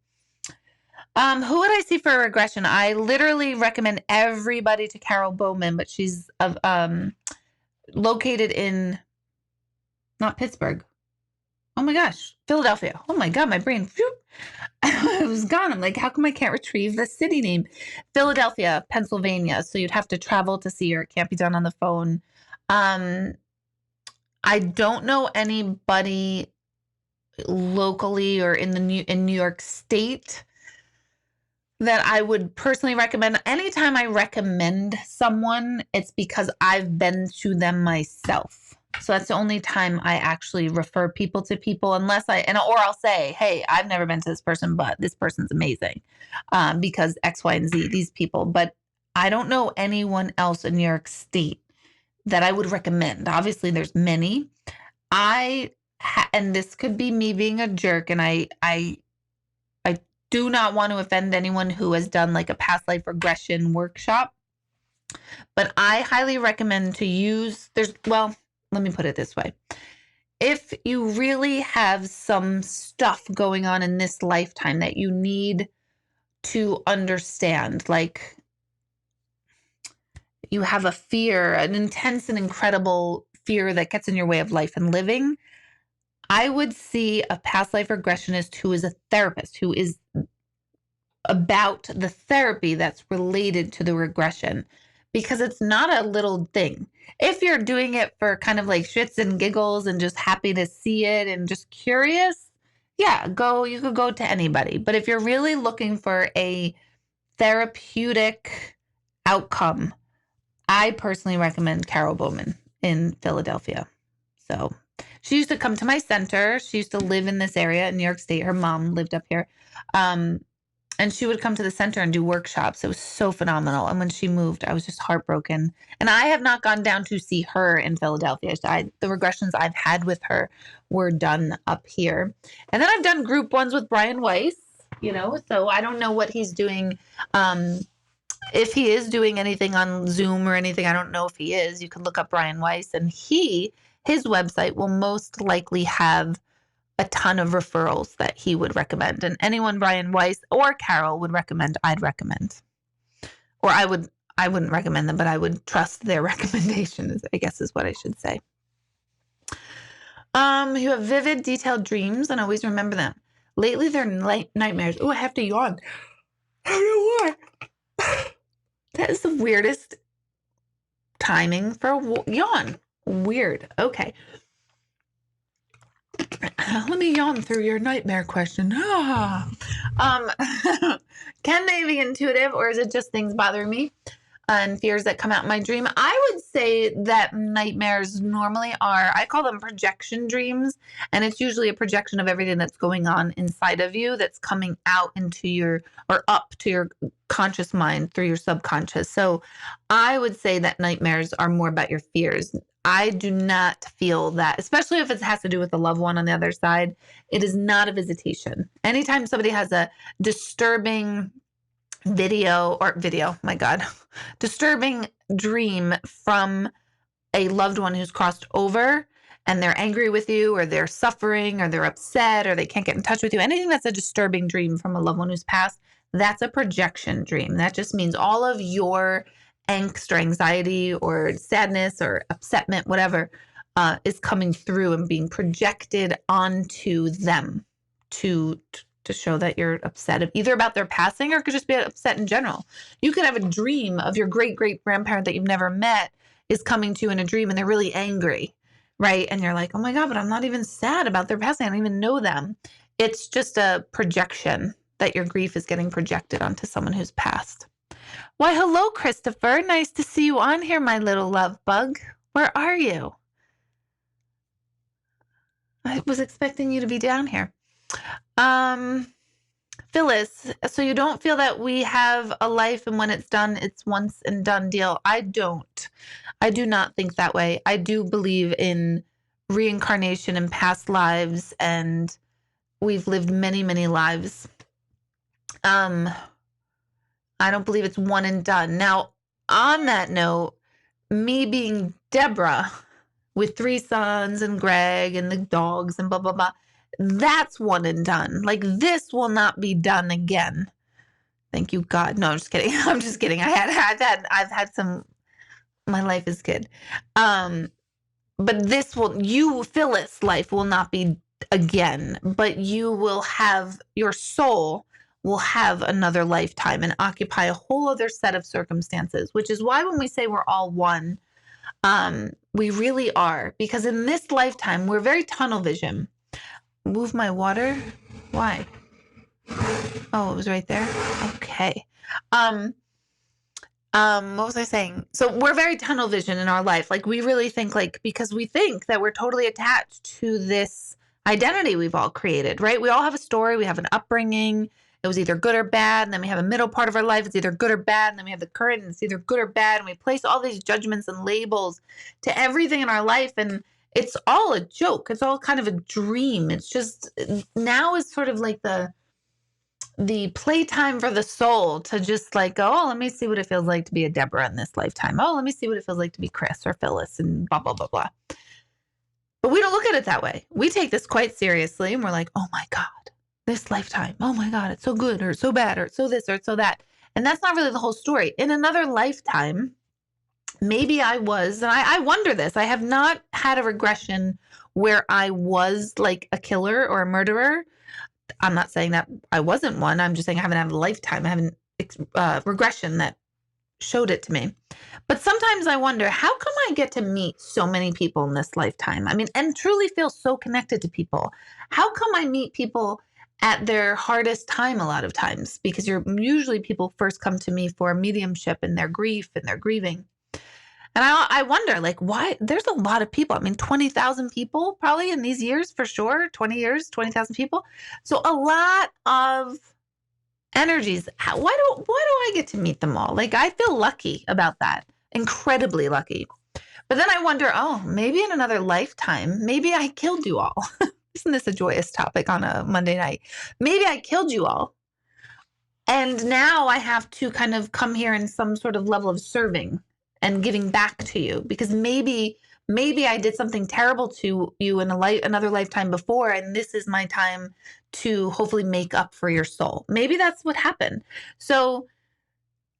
Who would I see for a regression? I literally recommend everybody to Carol Bowman, but she's located in not Pittsburgh. Oh my gosh, Philadelphia. Oh my God, my brain it was gone. I'm like, how come I can't retrieve the city name? Philadelphia, Pennsylvania. So you'd have to travel to see her. It can't be done on the phone. I don't know anybody locally or in New York State that I would personally recommend. Anytime I recommend someone, it's because I've been to them myself. So that's the only time I actually refer people to people, unless or I'll say, hey, I've never been to this person, but this person's amazing because X, Y, and Z, these people. But I don't know anyone else in New York State that I would recommend. Obviously, there's many. And this could be me being a jerk, and I do not want to offend anyone who has done like a past life regression workshop, but I highly recommend to use, let me put it this way. If you really have some stuff going on in this lifetime that you need to understand, like you have a fear, an intense and incredible fear that gets in your way of life and living, I would see a past life regressionist who is a therapist, who is about the therapy that's related to the regression, because it's not a little thing. If you're doing it for kind of like shits and giggles and just happy to see it and just curious, yeah, you could go to anybody. But if you're really looking for a therapeutic outcome, I personally recommend Carol Bowman in Philadelphia. So she used to come to my center. She used to live in this area in New York State. Her mom lived up here. And she would come to the center and do workshops. It was so phenomenal. And when she moved, I was just heartbroken. And I have not gone down to see her in Philadelphia. The regressions I've had with her were done up here. And then I've done group ones with Brian Weiss, so I don't know what he's doing. If he is doing anything on Zoom or anything, I don't know if he is. You can look up Brian Weiss, and his website will most likely have a ton of referrals that he would recommend. And anyone Brian Weiss or Carol would recommend, I'd recommend. Or I wouldn't recommend them, but I would trust their recommendation, I guess is what I should say. You have vivid, detailed dreams and always remember them. Lately, they're nightmares. Oh, I have to yawn. I don't know why. That is the weirdest timing for a yawn. Weird. Okay. Let me yawn through your nightmare question. Can they be intuitive, or is it just things bothering me and fears that come out in my dream? I would say that nightmares normally I call them projection dreams, and it's usually a projection of everything that's going on inside of you that's coming out into up to your conscious mind through your subconscious. So I would say that nightmares are more about your fears. I do not feel that, especially if it has to do with a loved one on the other side. It is not a visitation. Anytime somebody has a disturbing disturbing dream from a loved one who's crossed over, and they're angry with you, or they're suffering, or they're upset, or they can't get in touch with you, anything that's a disturbing dream from a loved one who's passed, that's a projection dream. That just means all of your angst or anxiety or sadness or upsetment, whatever, is coming through and being projected onto them to show that you're upset, either about their passing, or it could just be upset in general. You could have a dream of your great-great-grandparent that you've never met is coming to you in a dream, and they're really angry, right? And you're like, oh my God, but I'm not even sad about their passing. I don't even know them. It's just a projection that your grief is getting projected onto someone who's passed. Why, hello, Christopher. Nice to see you on here, my little love bug. Where are you? I was expecting you to be down here. Phyllis, so you don't feel that we have a life and when it's done, it's once and done deal? I don't. I do not think that way. I do believe in reincarnation and past lives, and we've lived many, many lives. I don't believe it's one and done. Now, on that note, me being Deborah with 3 sons and Greg and the dogs and blah, blah, blah, that's one and done. Like, this will not be done again. Thank you, God. No, I'm just kidding. I'm just kidding. I've had some, my life is good. But Phyllis' life will not be again, but you will have, your soul will have another lifetime and occupy a whole other set of circumstances, which is why when we say we're all one, we really are, because in this lifetime, we're very tunnel vision. Move my water? Why? Oh, it was right there? Okay. What was I saying? So we're very tunnel vision in our life. Like, we really think, like, because we think that we're totally attached to this identity we've all created, right? We all have a story. We have an upbringing. It was either good or bad. And then we have a middle part of our life. It's either good or bad. And then we have the current, and it's either good or bad. And we place all these judgments and labels to everything in our life. And it's all a joke. It's all kind of a dream. It's just, now is sort of like the playtime for the soul to just like go, oh, let me see what it feels like to be a Deborah in this lifetime. Oh, let me see what it feels like to be Chris or Phyllis and blah, blah, blah, blah. But we don't look at it that way. We take this quite seriously, and we're like, oh my God, this lifetime. Oh my God, it's so good, or it's so bad, or it's so this, or it's so that. And that's not really the whole story. In another lifetime, maybe I was, and I wonder this, I have not had a regression where I was like a killer or a murderer. I'm not saying that I wasn't one. I'm just saying I haven't had a lifetime. I haven't regression that showed it to me. But sometimes I wonder, how come I get to meet so many people in this lifetime? I mean, and truly feel so connected to people. How come I meet people at their hardest time a lot of times? Because usually people first come to me for mediumship and their grief and their grieving. And I wonder, like, why? There's a lot of people. I mean, 20,000 people probably in these years, for sure. 20 years, 20,000 people. So a lot of energies. Why do I get to meet them all? Like, I feel lucky about that. Incredibly lucky. But then I wonder, oh, maybe in another lifetime, maybe I killed you all. Isn't this a joyous topic on a Monday night? Maybe I killed you all. And now I have to kind of come here in some sort of level of serving and giving back to you, because maybe I did something terrible to you in another lifetime before, and this is my time to hopefully make up for your soul. Maybe that's what happened. So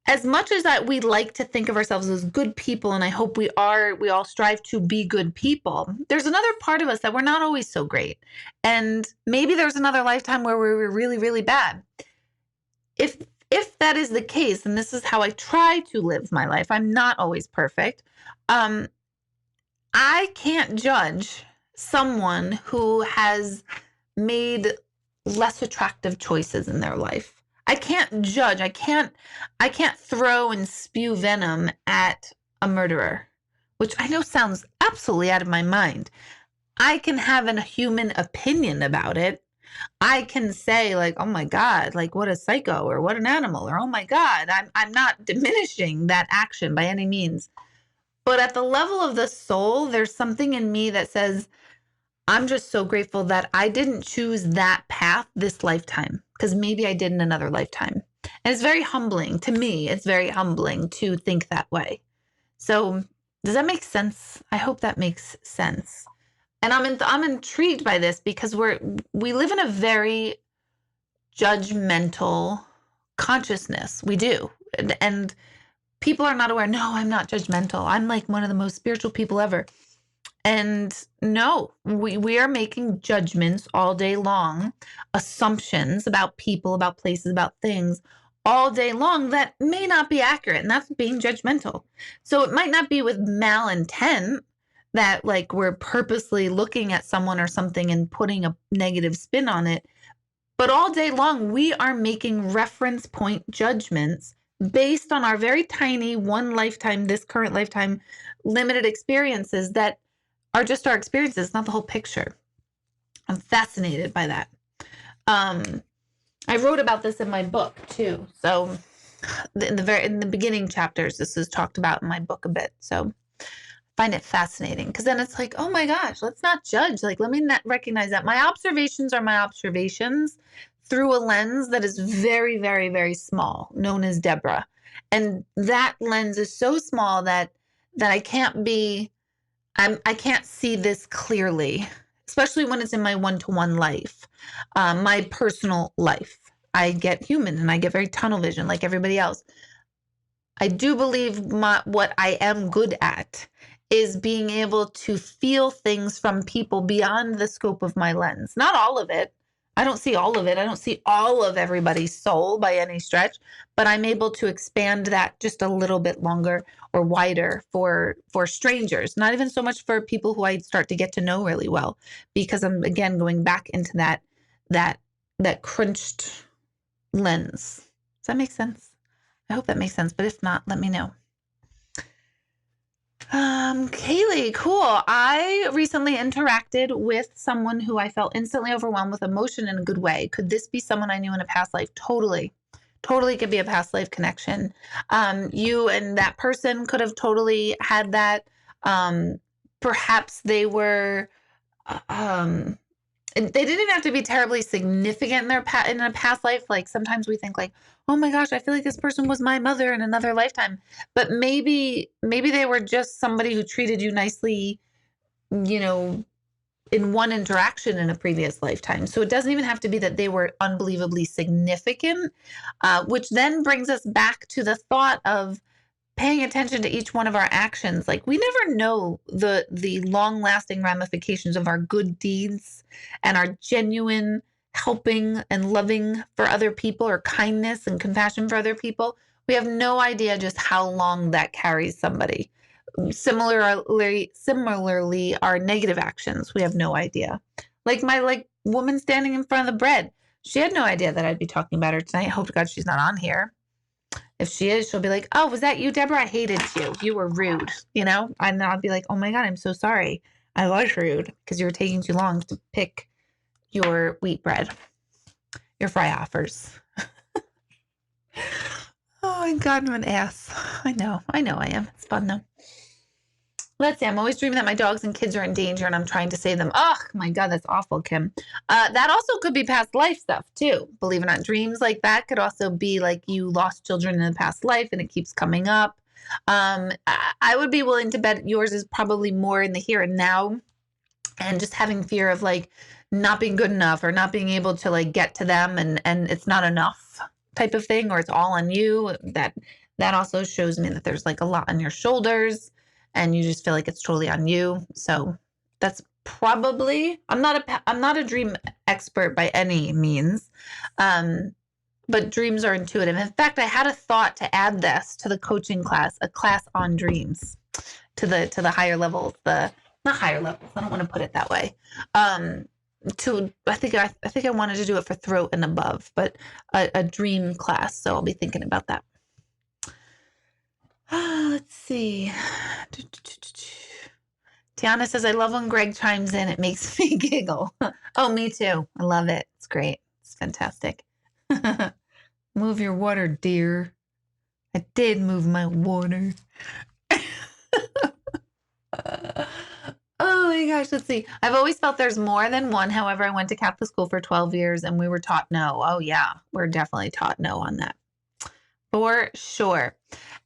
as much as that we like to think of ourselves as good people, and I hope we all strive to be good people, there's another part of us that we're not always so great. And maybe there's another lifetime where we were really, really bad. If that is the case, and this is how I try to live my life, I'm not always perfect. I can't judge someone who has made less attractive choices in their life. I can't judge. I can't throw and spew venom at a murderer, which I know sounds absolutely out of my mind. I can have a human opinion about it. I can say, like, oh my God, like, what a psycho, or what an animal, or oh my God. I'm not diminishing that action by any means. But at the level of the soul, there's something in me that says, I'm just so grateful that I didn't choose that path this lifetime, because maybe I did in another lifetime. And it's very humbling to me. It's very humbling to think that way. So does that make sense? I hope that makes sense. And I'm intrigued by this because we live in a very judgmental consciousness. We do. And people are not aware. No, I'm not judgmental. I'm like one of the most spiritual people ever. And no, we are making judgments all day long, assumptions about people, about places, about things all day long that may not be accurate. And that's being judgmental. So it might not be with malintent that like we're purposely looking at someone or something and putting a negative spin on it. But all day long, we are making reference point judgments based on our very tiny one lifetime, this current lifetime, limited experiences that are just our experiences, not the whole picture. I'm fascinated by that. I wrote about this in my book too. So in the beginning chapters, this is talked about in my book a bit. So I find it fascinating because then it's like, oh my gosh, let's not judge. Like, let me not recognize that my observations are my observations through a lens that is very, very, very small, known as Deborah. And that lens is so small that I can't see this clearly, especially when it's in my one-to-one life, my personal life. I get human and I get very tunnel vision like everybody else. I do believe what I am good at is being able to feel things from people beyond the scope of my lens. Not all of it. I don't see all of it. I don't see all of everybody's soul by any stretch, but I'm able to expand that just a little bit longer or wider for strangers, not even so much for people who I start to get to know really well, because I'm again going back into that crunched lens. Does that make sense? I hope that makes sense, but if not, let me know. Kaylee, cool. I recently interacted with someone who I felt instantly overwhelmed with emotion in a good way. Could this be someone I knew in a past life? Totally could be a past life connection. You and that person could have totally had that. Perhaps they were, they didn't even have to be terribly significant in in a past life. Like sometimes we think like, oh my gosh, I feel like this person was my mother in another lifetime. But maybe they were just somebody who treated you nicely, you know, in one interaction in a previous lifetime. So it doesn't even have to be that they were unbelievably significant, which then brings us back to the thought of paying attention to each one of our actions. Like we never know the long-lasting ramifications of our good deeds and our genuine helping and loving for other people, or kindness and compassion for other people. We have no idea just how long that carries somebody. Similarly, our negative actions, we have no idea. Like my woman standing in front of the bread. She had no idea that I'd be talking about her tonight. I hope to God she's not on here. If she is, she'll be like, oh, was that you, Deborah? I hated you. You were rude, you know? And I'll be like, oh my God, I'm so sorry. I was rude because you were taking too long to pick your wheat bread, your fry offers. Oh my God, I'm an ass. I know I am. It's fun though. Let's see. I'm always dreaming that my dogs and kids are in danger and I'm trying to save them. Oh my God, that's awful, Kim. That also could be past life stuff too. Believe it or not, dreams like that could also be like you lost children in a past life and it keeps coming up. I would be willing to bet yours is probably more in the here and now, and just having fear of like not being good enough or not being able to like get to them and it's not enough type of thing, or it's all on you. That also shows me that there's like a lot on your shoulders and you just feel like it's totally on you. So that's probably, I'm not a dream expert by any means. But dreams are intuitive. In fact, I had a thought to add this to the coaching class, a class on dreams, to the higher levels, not higher levels. I don't want to put it that way. I think I wanted to do it for throat and above, but a dream class. So I'll be thinking about that. Let's see. Tiana says, I love when Greg chimes in. It makes me giggle. Oh, me too. I love it. It's great. It's fantastic. Move your water, dear. I did move my water. Oh my gosh, let's see. I've always felt there's more than one. However, I went to Catholic school for 12 years and we were taught no. Oh yeah, we're definitely taught no on that. For sure.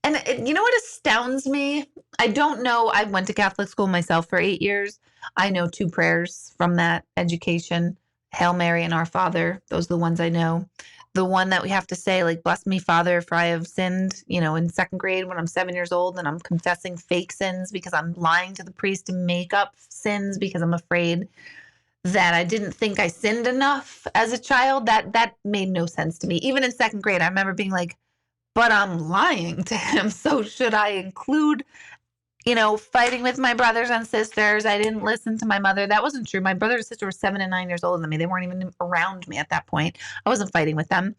And you know what astounds me? I don't know. I went to Catholic school myself for 8 years. I know 2 prayers from that education, Hail Mary and Our Father. Those are the ones I know. The one that we have to say, like, bless me, Father, for I have sinned, in second grade when I'm 7 years old and I'm confessing fake sins because I'm lying to the priest to make up sins because I'm afraid that I didn't think I sinned enough as a child. That made no sense to me. Even in second grade, I remember being like, but I'm lying to him. So should I include, fighting with my brothers and sisters? I didn't listen to my mother. That wasn't true. My brother and sister were 7 and 9 years older than me. They weren't even around me at that point. I wasn't fighting with them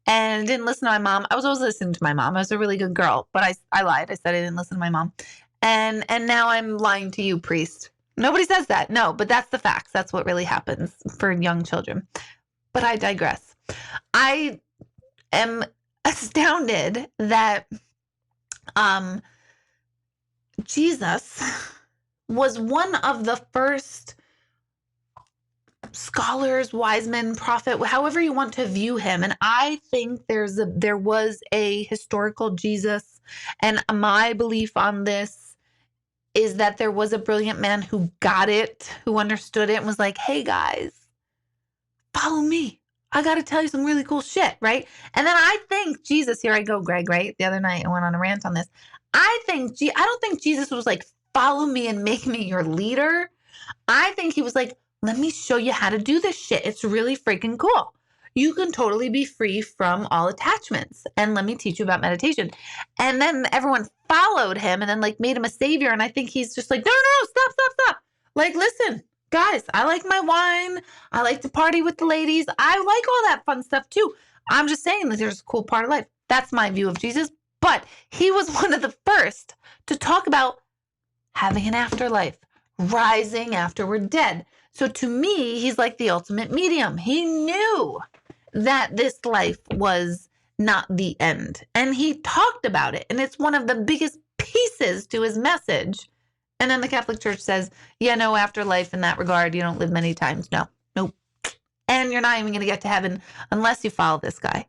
and didn't listen to my mom. I was always listening to my mom. I was a really good girl, but I lied. I said I didn't listen to my mom. And now I'm lying to you, priest. Nobody says that. No, but that's the facts. That's what really happens for young children. But I digress. I am astounded that Jesus was one of the first scholars, wise men, prophet, however you want to view him. And I think there was a historical Jesus. And my belief on this is that there was a brilliant man who got it, who understood it and was like, hey guys, follow me. I got to tell you some really cool shit, right? And then I think Jesus, here I go, Greg, right? The other night I went on a rant on this. I don't think Jesus was like, follow me and make me your leader. I think he was like, let me show you how to do this shit. It's really freaking cool. You can totally be free from all attachments. And let me teach you about meditation. And then everyone followed him and then like made him a savior. And I think he's just like, no, stop. Like, listen, guys, I like my wine. I like to party with the ladies. I like all that fun stuff too. I'm just saying that there's a cool part of life. That's my view of Jesus. But he was one of the first to talk about having an afterlife, rising after we're dead. So to me, he's like the ultimate medium. He knew that this life was not the end. And he talked about it. And it's one of the biggest pieces to his message. And then the Catholic Church says, yeah, no afterlife in that regard. You don't live many times. No, nope. And you're not even going to get to heaven unless you follow this guy.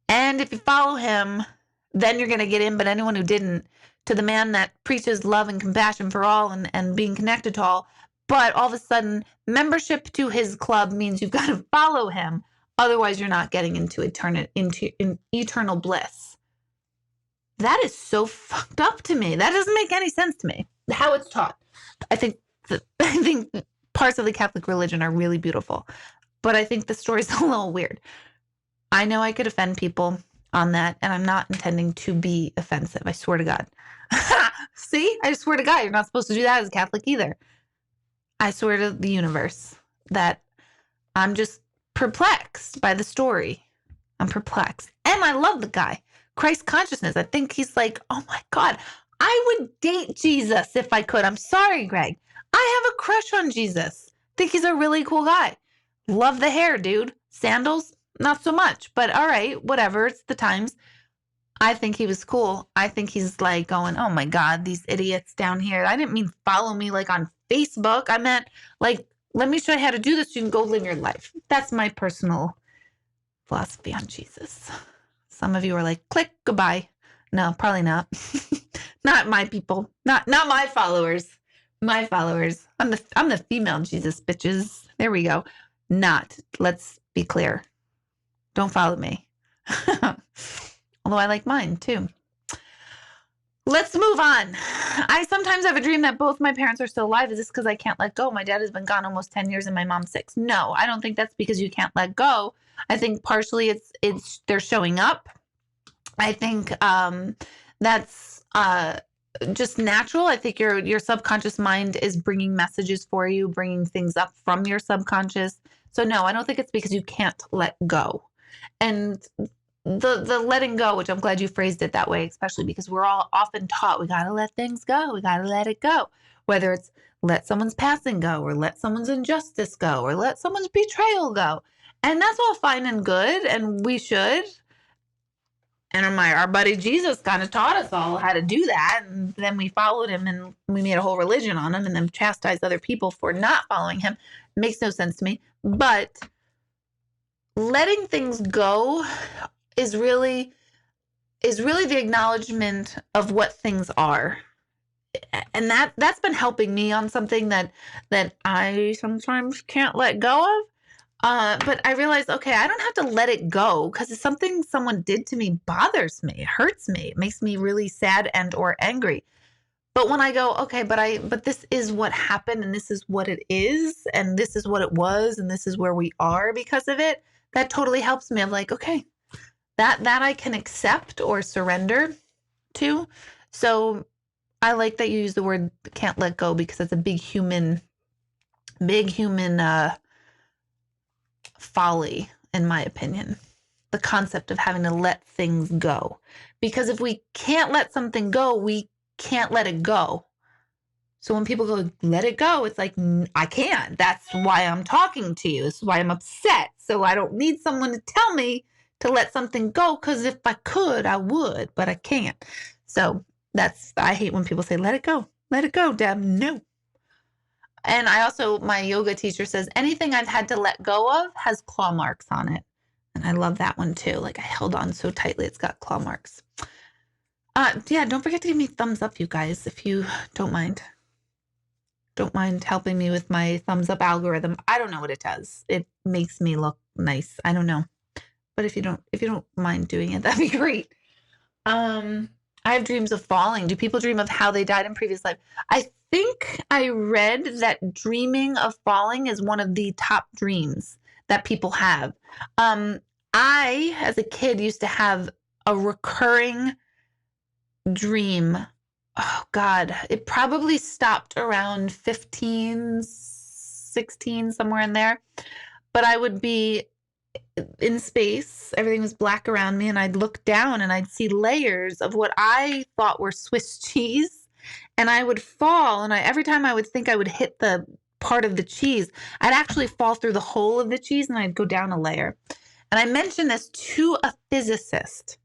And if you follow him, then you're going to get in. But anyone who didn't, to the man that preaches love and compassion for all and being connected to all, but all of a sudden, membership to his club means you've got to follow him. Otherwise, you're not getting into eternal bliss. That is so fucked up to me. That doesn't make any sense to me. How it's taught. I think parts of the Catholic religion are really beautiful, but I think the story's a little weird. I know I could offend people on that, and I'm not intending to be offensive. I swear to God. See? I swear to God, you're not supposed to do that as a Catholic either. I swear to the universe that I'm just perplexed by the story. I'm perplexed. And I love the guy. Christ consciousness. I think he's like, oh my God, I would date Jesus if I could. I'm sorry, Greg. I have a crush on Jesus. Think he's a really cool guy. Love the hair, dude. Sandals, not so much. But all right, whatever. It's the times. I think he was cool. I think he's like going, oh my God, these idiots down here. I didn't mean follow me like on Facebook. I meant like, let me show you how to do this. You can go live your life. That's my personal philosophy on Jesus. Some of you are like, click, goodbye. No, probably not. Not my people. Not my followers. My followers. I'm the female Jesus, bitches. There we go. Not. Let's be clear. Don't follow me. Although I like mine too. Let's move on. I sometimes have a dream that both my parents are still alive. Is this because I can't let go? My dad has been gone almost 10 years and my mom's 6. No, I don't think that's because you can't let go. I think partially it's they're showing up. I think that's just natural. I think your subconscious mind is bringing messages for you, bringing things up from your subconscious. So no, I don't think it's because you can't let go. And the letting go, which I'm glad you phrased it that way, especially because we're all often taught we got to let things go. We got to let it go. Whether it's let someone's passing go or let someone's injustice go or let someone's betrayal go. And that's all fine and good. And we should. And our buddy Jesus kind of taught us all how to do that. And then we followed him and we made a whole religion on him and then chastised other people for not following him. It makes no sense to me. But letting things go is really is really the acknowledgement of what things are. And that's been helping me on something that I sometimes can't let go of. But I realized, okay, I don't have to let it go, because if something someone did to me bothers me, it hurts me, it makes me really sad and or angry. But when I go, okay, but this is what happened, and this is what it is, and this is what it was, and this is where we are because of it, that totally helps me. I'm like, okay, that I can accept or surrender to. So I like that you use the word can't let go, because it's a big human folly, in my opinion. The concept of having to let things go. Because if we can't let something go, we can't let it go. So when people go, let it go, it's like, I can't. That's why I'm talking to you. This is why I'm upset. So I don't need someone to tell me to let something go, because if I could, I would, but I can't. So I hate when people say, let it go. Let it go, Deb. No. And my yoga teacher says, anything I've had to let go of has claw marks on it. And I love that one too. Like, I held on so tightly, it's got claw marks. Yeah, don't forget to give me thumbs up, you guys, if you don't mind. Don't mind helping me with my thumbs up algorithm. I don't know what it does. It makes me look nice. I don't know. But if you don't mind doing it, that'd be great. I have dreams of falling. Do people dream of how they died in previous life? I think I read that dreaming of falling is one of the top dreams that people have. I, as a kid, used to have a recurring dream. Oh God, it probably stopped around 15, 16, somewhere in there. But I would be in space, everything was black around me, and I'd look down and I'd see layers of what I thought were Swiss cheese, and I would fall, and every time I would think I would hit the part of the cheese, I'd actually fall through the hole of the cheese, and I'd go down a layer. And I mentioned this to a physicist,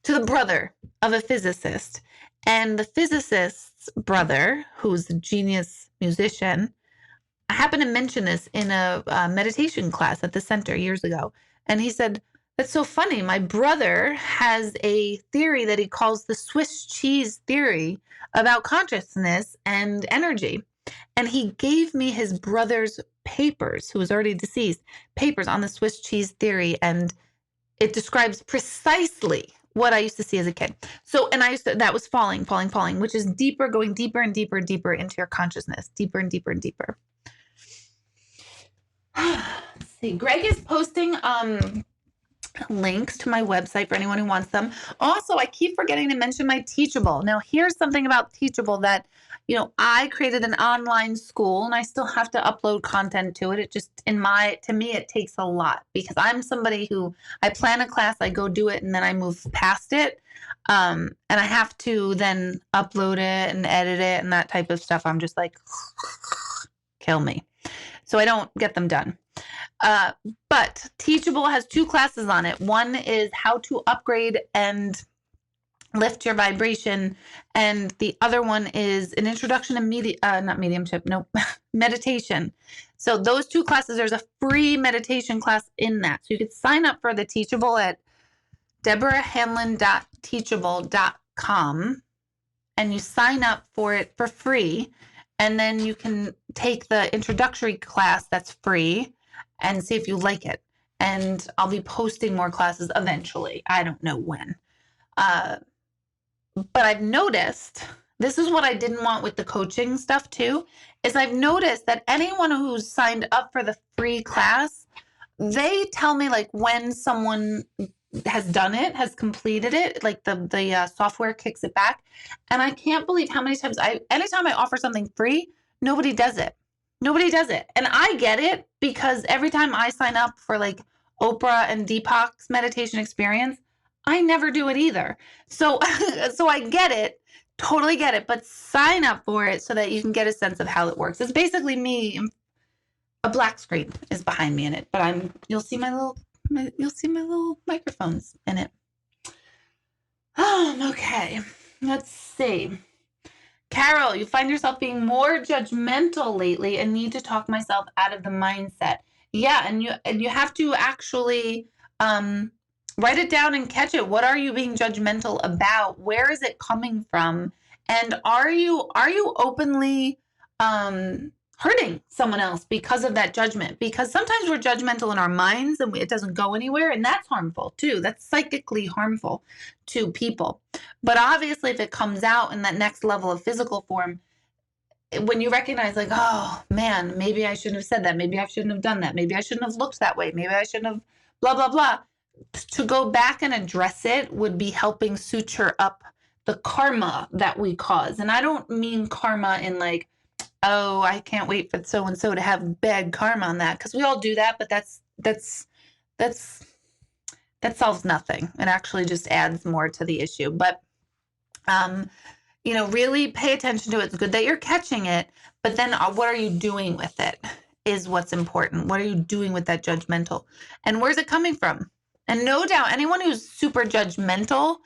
to the brother of a physicist, and the physicist's brother, who's a genius musician, I happened to mention this in a meditation class at the center years ago. And he said, that's so funny. My brother has a theory that he calls the Swiss cheese theory about consciousness and energy. And he gave me his brother's papers, who was already deceased, papers on the Swiss cheese theory. And it describes precisely what I used to see as a kid. So, and that was falling, which is deeper, going deeper and deeper and deeper into your consciousness, deeper and deeper and deeper. Let's see. Greg is posting links to my website for anyone who wants them. Also, I keep forgetting to mention my Teachable. Now, here's something about Teachable that, I created an online school, and I still have to upload content to it. It just, to me, it takes a lot, because I'm somebody who, I plan a class, I go do it, and then I move past it. And I have to then upload it and edit it and that type of stuff. I'm just like, kill me. So I don't get them done. But Teachable has 2 classes on it. One is how to upgrade and lift your vibration. And the other one is an introduction to meditation. So those 2 classes, there's a free meditation class in that. So you could sign up for the Teachable at deborahhanlon.teachable.com, and you sign up for it for free. And then you can take the introductory class that's free and see if you like it. And I'll be posting more classes eventually. I don't know when. But I've noticed, this is what I didn't want with the coaching stuff too, is I've noticed that anyone who's signed up for the free class, they tell me like when someone has done it, has completed it, like the software kicks it back. And I can't believe how many times anytime I offer something free, nobody does it. Nobody does it. And I get it, because every time I sign up for like Oprah and Deepak's meditation experience, I never do it either. So I get it, totally get it, but sign up for it so that you can get a sense of how it works. It's basically me. A black screen is behind me in it, but you'll see my little microphones in it. Okay, let's see. Carol, you find yourself being more judgmental lately and need to talk myself out of the mindset. Yeah, and you have to actually Write it down and catch it. What are you being judgmental about? Where is it coming from? And are you openly hurting someone else because of that judgment? Because sometimes we're judgmental in our minds and it doesn't go anywhere, and that's harmful too. That's psychically harmful to people. But obviously, if it comes out in that next level of physical form, when you recognize, like, oh man, maybe I shouldn't have said that. Maybe I shouldn't have done that. Maybe I shouldn't have looked that way. Maybe I shouldn't have blah, blah, blah. To go back and address it would be helping suture up the karma that we cause. And I don't mean karma in like, oh, I can't wait for so and so to have bad karma on that, because we all do that, but that solves nothing. It actually just adds more to the issue. But really pay attention to it. It's good that you're catching it, but then what are you doing with it is what's important. What are you doing with that judgmental, and where's it coming from? And no doubt, anyone who's super judgmental,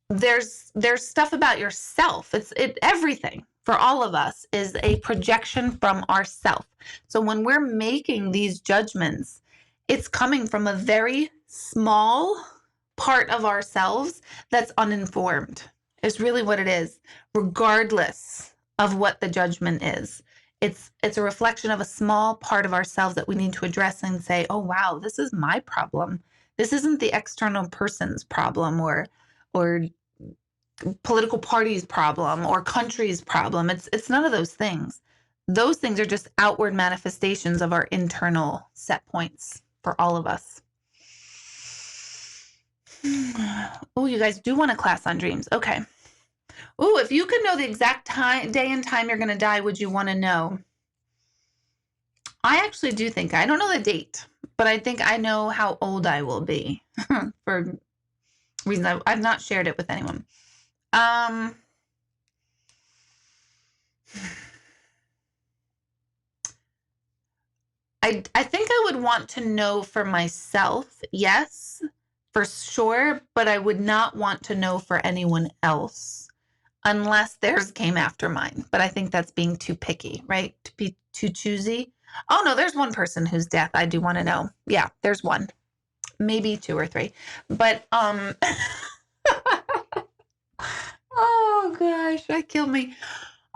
there's stuff about yourself. Everything for all of us is a projection from ourself. So when we're making these judgments, it's coming from a very small part of ourselves that's uninformed, is really what it is, regardless of what the judgment is. It's a reflection of a small part of ourselves that we need to address and say, oh, wow, this is my problem. This isn't the external person's problem or political party's problem or country's problem. It's none of those things. Those things are just outward manifestations of our internal set points for all of us. Oh, you guys do want a class on dreams. Okay. Oh, if you could know the exact day and time you're going to die, would you want to know? I actually do think, I don't know the date, but I think I know how old I will be for reasons I've not shared it with anyone. I think I would want to know for myself, yes, for sure, but I would not want to know for anyone else unless theirs came after mine. But I think that's being too picky, right? To be too choosy. Oh no, there's one person whose death I do want to know. Yeah, there's one, maybe 2 or 3, but oh gosh, that killed me.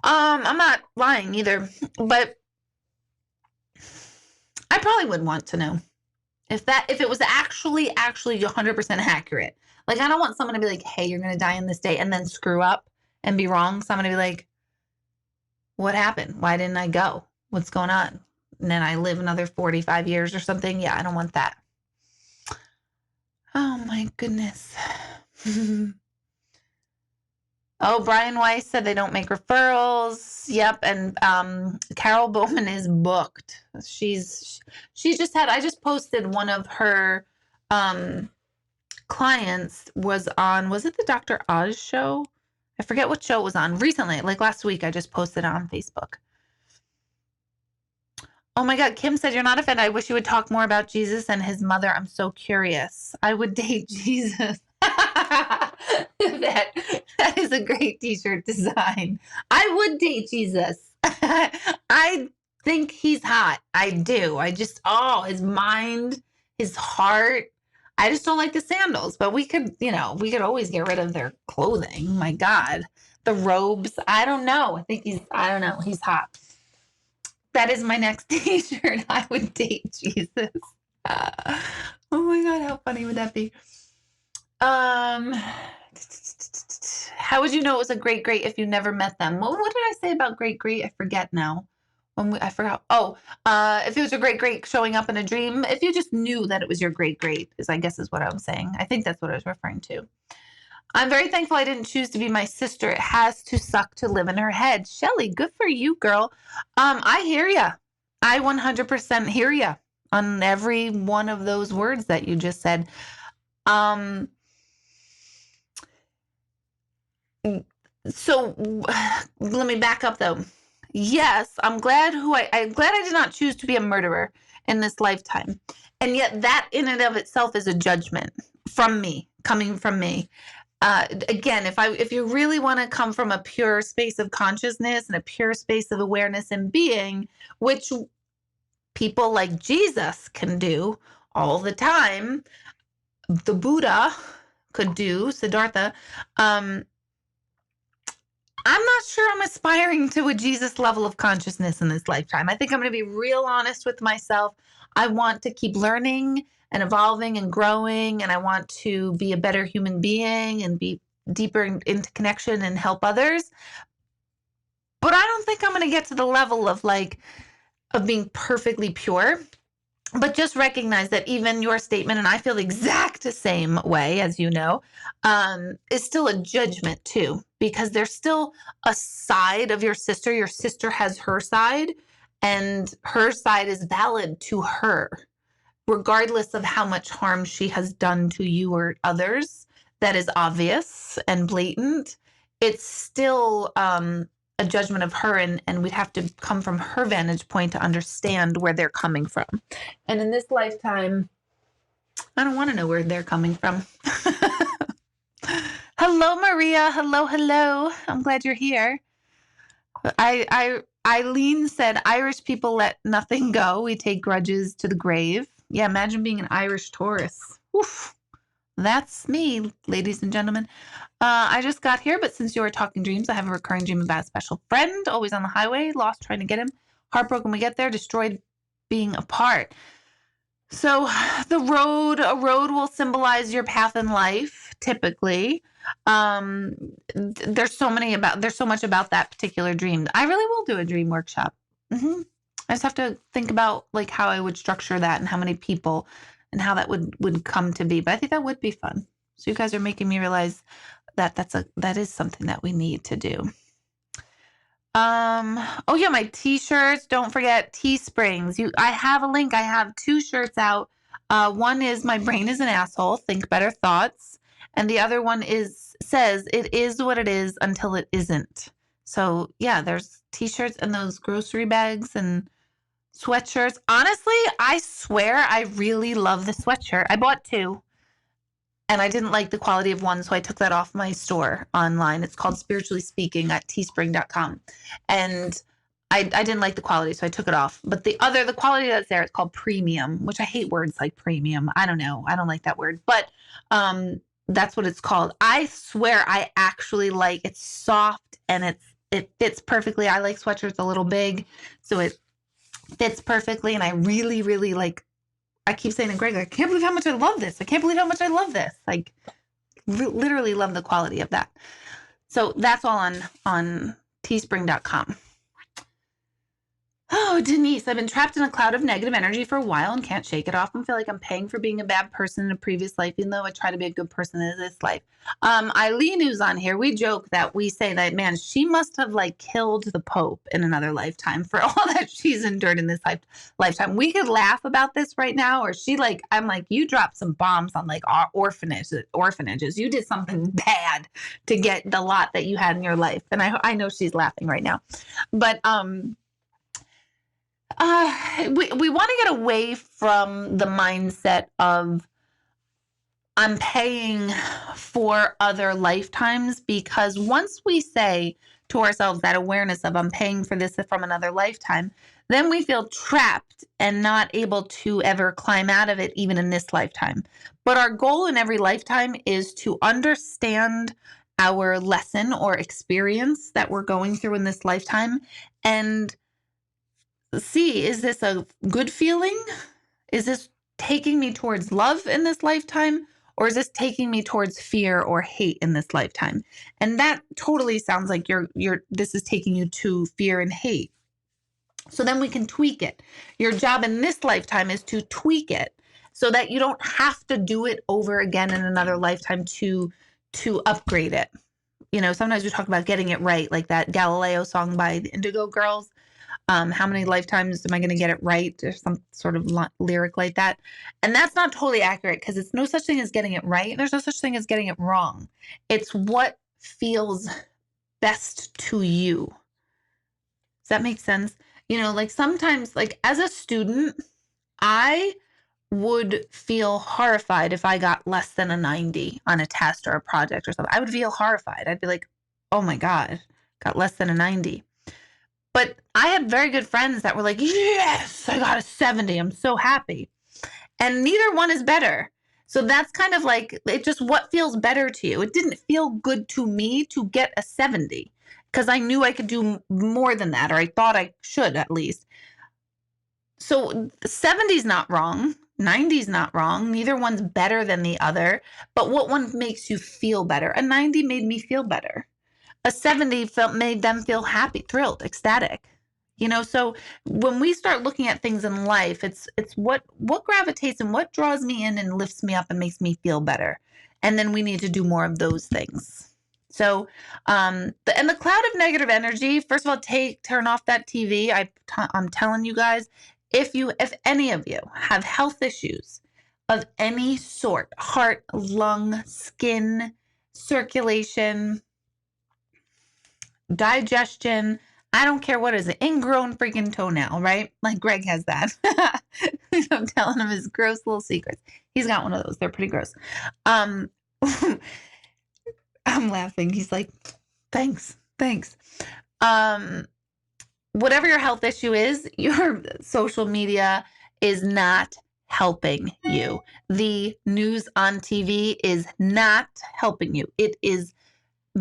I'm not lying either, but I probably would want to know if it was actually 100% accurate. Like, I don't want someone to be like, hey, you're going to die on this day, and then screw up and be wrong. So I'm going to be like, what happened? Why didn't I go? What's going on? And then I live another 45 years or something. Yeah, I don't want that. Oh my goodness. Oh, Brian Weiss said they don't make referrals. Yep. And Carol Bowman is booked. I just posted one of her clients was it the Dr. Oz show? I forget what show it was on recently, like last week. I just posted it on Facebook. Oh my God. Kim said, you're not a fan. I wish you would talk more about Jesus and his mother. I'm so curious. I would date Jesus. That is a great t-shirt design. I would date Jesus. I think he's hot. I do. His mind, his heart. I just don't like the sandals, but we could always get rid of their clothing. My God. The robes. I don't know. He's hot. That is my next t-shirt. I would date Jesus. Oh my God. How funny would that be? How would you know it was a great if you never met them? What did I say about great? I forget now. I forgot. Oh, if it was your great showing up in a dream, if you just knew that it was your great is what I'm saying. I think that's what I was referring to. I'm very thankful I didn't choose to be my sister. It has to suck to live in her head. Shelly, good for you, girl. I hear ya. I 100% hear ya on every one of those words that you just said. So let me back up though. Yes, I'm glad I did not choose to be a murderer in this lifetime. And yet that in and of itself is a judgment coming from me. Again, if you really want to come from a pure space of consciousness and a pure space of awareness and being, which people like Jesus can do, all the time. The Buddha could do, Siddhartha. I'm not sure I'm aspiring to a Jesus level of consciousness in this lifetime. I think I'm going to be real honest with myself. I want to keep learning and evolving and growing, and I want to be a better human being and be deeper into connection and help others. But I don't think I'm going to get to the level of being perfectly pure. But just recognize that even your statement, and I feel the exact same way, as you know, is still a judgment too, because there's still a side of your sister. Your sister has her side, and her side is valid to her, regardless of how much harm she has done to you or others. That is obvious and blatant. It's still a judgment of her, and we'd have to come from her vantage point to understand where they're coming from. And in this lifetime, I don't want to know where they're coming from. Hello, Maria. Hello. I'm glad you're here. Eileen said, Irish people let nothing go. We take grudges to the grave. Yeah, imagine being an Irish Taurus. Oof. That's me, ladies and gentlemen. I just got here, but since you were talking dreams, I have a recurring dream about a special friend, always on the highway, lost trying to get him, heartbroken we get there, destroyed being apart. So a road will symbolize your path in life, typically. There's so much about that particular dream. I really will do a dream workshop. I just have to think about how I would structure that and how many people and how that would come to be. But I think that would be fun. So you guys are making me realize that that is something that we need to do. Oh yeah, my t-shirts. Don't forget Teesprings. I have a link. I have 2 shirts out. One is My Brain is an Asshole, Think Better Thoughts. And the other one says it is what it is until it isn't. So yeah, there's t-shirts and those grocery bags and sweatshirts. Honestly, I swear I really love the sweatshirt. I bought 2. And I didn't like the quality of one, so I took that off my store online. It's called Spiritually Speaking at teespring.com. And I didn't like the quality, so I took it off. But the quality that's there, it's called premium, which I hate words like premium. I don't know. I don't like that word. But that's what it's called. I swear I actually like it's soft and it fits perfectly. I like sweatshirts a little big, so it fits perfectly. And I really, really I keep saying to Greg, I can't believe how much I love this. I can't believe how much I love this. Literally love the quality of that. So that's all on teespring.com. Oh, Denise, I've been trapped in a cloud of negative energy for a while and can't shake it off and feel like I'm paying for being a bad person in a previous life, even though I try to be a good person in this life. Eileen, who's on here, we joke that we say that, man, she must have killed the Pope in another lifetime for all that she's endured in this lifetime. We could laugh about this right now, or I'm like, you dropped some bombs on our orphanages. You did something bad to get the lot that you had in your life. And I know she's laughing right now. But we want to get away from the mindset of I'm paying for other lifetimes, because once we say to ourselves that awareness of I'm paying for this from another lifetime, then we feel trapped and not able to ever climb out of it, even in this lifetime. But our goal in every lifetime is to understand our lesson or experience that we're going through in this lifetime and see, is this a good feeling? Is this taking me towards love in this lifetime? Or is this taking me towards fear or hate in this lifetime? And that totally sounds like this is taking you to fear and hate. So then we can tweak it. Your job in this lifetime is to tweak it so that you don't have to do it over again in another lifetime to upgrade it. Sometimes we talk about getting it right, like that Galileo song by the Indigo Girls. How many lifetimes am I going to get it right? Or some sort of lyric like that. And that's not totally accurate, because it's no such thing as getting it right. There's no such thing as getting it wrong. It's what feels best to you. Does that make sense? Sometimes, as a student, I would feel horrified if I got less than a 90 on a test or a project or something. I would feel horrified. I'd be like, oh my God, got less than a 90. But I had very good friends that were like, yes, I got a 70. I'm so happy. And neither one is better. So that's kind of like, it just what feels better to you. It didn't feel good to me to get a 70 because I knew I could do more than that, or I thought I should at least. So 70 is not wrong. 90 is not wrong. Neither one's better than the other. But what one makes you feel better? A 90 made me feel better. A 70 made them feel happy, thrilled, ecstatic. So when we start looking at things in life, it's what gravitates and what draws me in and lifts me up and makes me feel better. And then we need to do more of those things. So, the cloud of negative energy, first of all, turn off that TV. I'm telling you guys, if any of you have health issues of any sort, heart, lung, skin, circulation, digestion, I don't care what is it, ingrown freaking toenail, right? Like Greg has that. I'm telling him his gross little secrets. He's got one of those. They're pretty gross. I'm laughing. He's like, thanks. Whatever your health issue is, your social media is not helping you. The news on TV is not helping you. It is